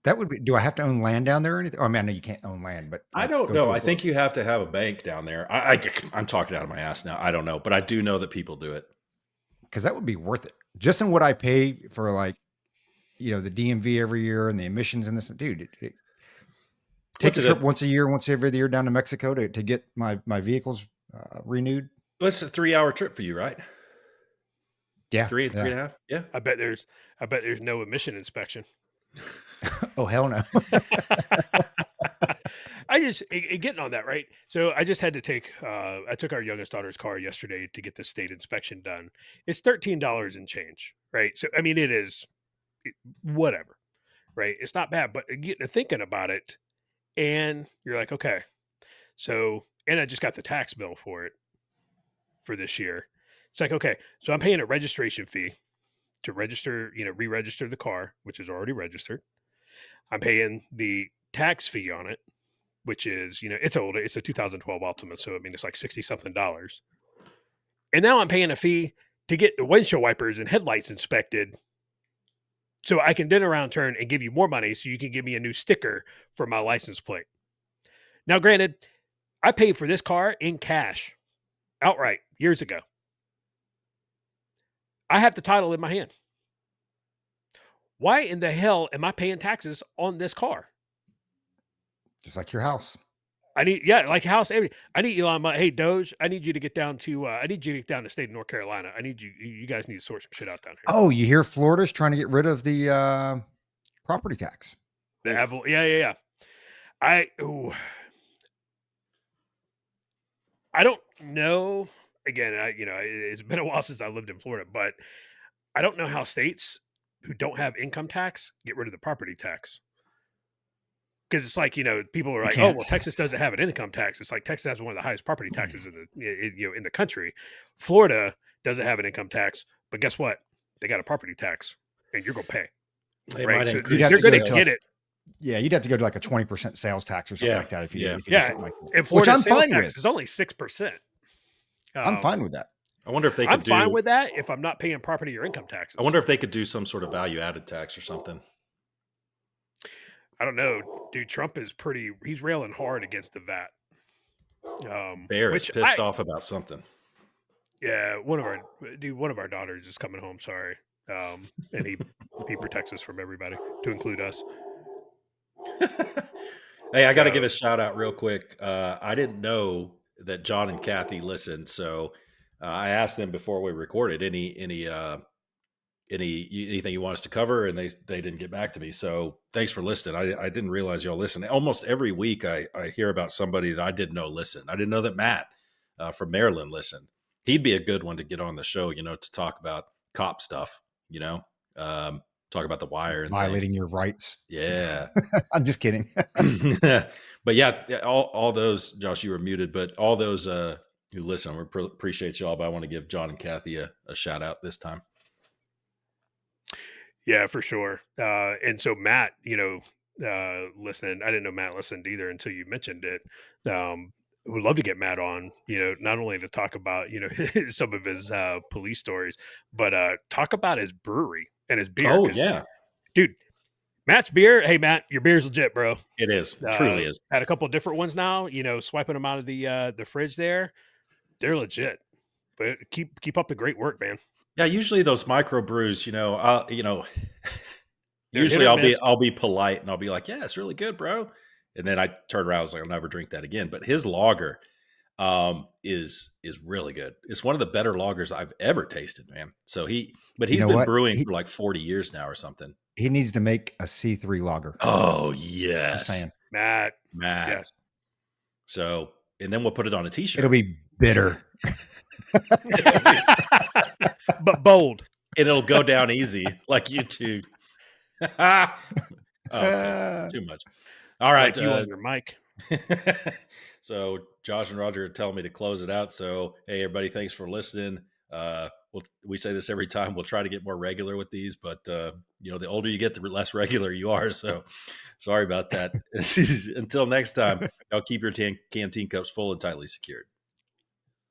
Speaker 2: That would be. Do I have to own land down there or anything? I mean, I know you can't own land, but
Speaker 1: I don't know. I think you have to have a bank down there. I'm talking out of my ass now. I don't know, but I do know that people do it.
Speaker 2: Because that would be worth it. Just in what I pay for, like, the DMV every year and the emissions and this, dude. Take a trip once a year, once every year down to Mexico to get my vehicles renewed.
Speaker 1: Well, it's a 3-hour trip for you, right?
Speaker 2: Yeah,
Speaker 1: 3 and a half. Yeah,
Speaker 3: I bet there's no emission inspection.
Speaker 2: Oh, hell no.
Speaker 3: Getting on that, right? So I just had to I took our youngest daughter's car yesterday to get the state inspection done. It's $13 and change, right? So, I mean, it is whatever, right? It's not bad, but getting to thinking about it and you're like, okay, so, and I just got the tax bill for it for this year. It's like, okay, so I'm paying a registration fee to register, re-register the car, which is already registered. I'm paying the tax fee on it, which is, it's older. It's a 2012 Altima. So, I mean, it's like $60-something. And now I'm paying a fee to get the windshield wipers and headlights inspected so I can then around turn and give you more money so you can give me a new sticker for my license plate. Now, granted, I paid for this car in cash outright years ago. I have the title in my hand. Why in the hell am I paying taxes on this car?
Speaker 2: Just like your house.
Speaker 3: I need, like House. I need Elon Musk. Hey, Doge, I need you to get down to. I need you to get down to the state of North Carolina. I need you. You guys need to sort some shit out down here.
Speaker 2: Oh, you hear Florida's trying to get rid of the property tax.
Speaker 3: The Apple. Yeah. I don't know. Again, it's been a while since I lived in Florida, but I don't know how states who don't have income tax get rid of the property tax. Because it's like, people are like, oh, well, Texas doesn't have an income tax. It's like Texas has one of the highest property taxes in the country. Florida doesn't have an income tax, but guess what? They got a property tax, and you're gonna pay. Right? So they're gonna get it.
Speaker 2: Yeah, you'd have to go to like a 20% sales tax or something like that if you did something like that.
Speaker 3: And Florida, which I'm fine with. It's only 6%.
Speaker 2: I'm fine with that.
Speaker 1: I wonder if they could
Speaker 3: I'm fine with that if I'm not paying property or income taxes.
Speaker 1: I wonder if they could do some sort of value-added tax or something.
Speaker 3: I don't know, dude. Trump is he's railing hard against the VAT.
Speaker 1: Bear is pissed off about something.
Speaker 3: Yeah, one of our daughters is coming home. Sorry, and he protects us from everybody, to include us.
Speaker 1: Hey, I got to give a shout out real quick. I didn't know that John and Kathy listened, so I asked them before we recorded anything you want us to cover, and they didn't get back to me. So thanks for listening. I didn't realize y'all listen. Almost every week I hear about somebody that I didn't know listened. I didn't know that Matt from Maryland listened. He'd be a good one to get on the show, to talk about cop stuff, talk about the wire and
Speaker 2: violating your rights.
Speaker 1: Yeah.
Speaker 2: I'm just kidding.
Speaker 1: But yeah, all those, Josh, you were muted, but all those who listen, we appreciate y'all, but I want to give John and Kathy a shout out this time.
Speaker 3: Yeah, for sure. And so Matt, listened. I didn't know Matt listened either until you mentioned it. Would love to get Matt on, not only to talk about, some of his police stories, but talk about his brewery and his beer.
Speaker 1: Oh, yeah.
Speaker 3: Dude, Matt's beer. Hey, Matt, your beer's legit, bro.
Speaker 1: It is. It truly is.
Speaker 3: Had a couple of different ones now, swiping them out of the fridge there. They're legit. But keep up the great work, man.
Speaker 1: Yeah, usually those micro brews, usually I'll be polite and I'll be like, yeah, it's really good, bro. And then I turn around, I was like, I'll never drink that again. But his lager is really good. It's one of the better lagers I've ever tasted, man. So he's been brewing for like 40 years now or something.
Speaker 2: He needs to make a C3 lager.
Speaker 1: Oh, yes.
Speaker 2: Just saying.
Speaker 3: Matt.
Speaker 1: Yes. So, and then we'll put it on a t-shirt.
Speaker 2: It'll be bitter.
Speaker 3: But bold.
Speaker 1: And it'll go down easy like you two. Okay. Too much. All right.
Speaker 3: Like you on your mic.
Speaker 1: So Josh and Roger are telling me to close it out. So, hey, everybody, thanks for listening. We say this every time. We'll try to get more regular with these, but the older you get, the less regular you are. So sorry about that. Until next time, y'all keep your canteen cups full and tightly secured.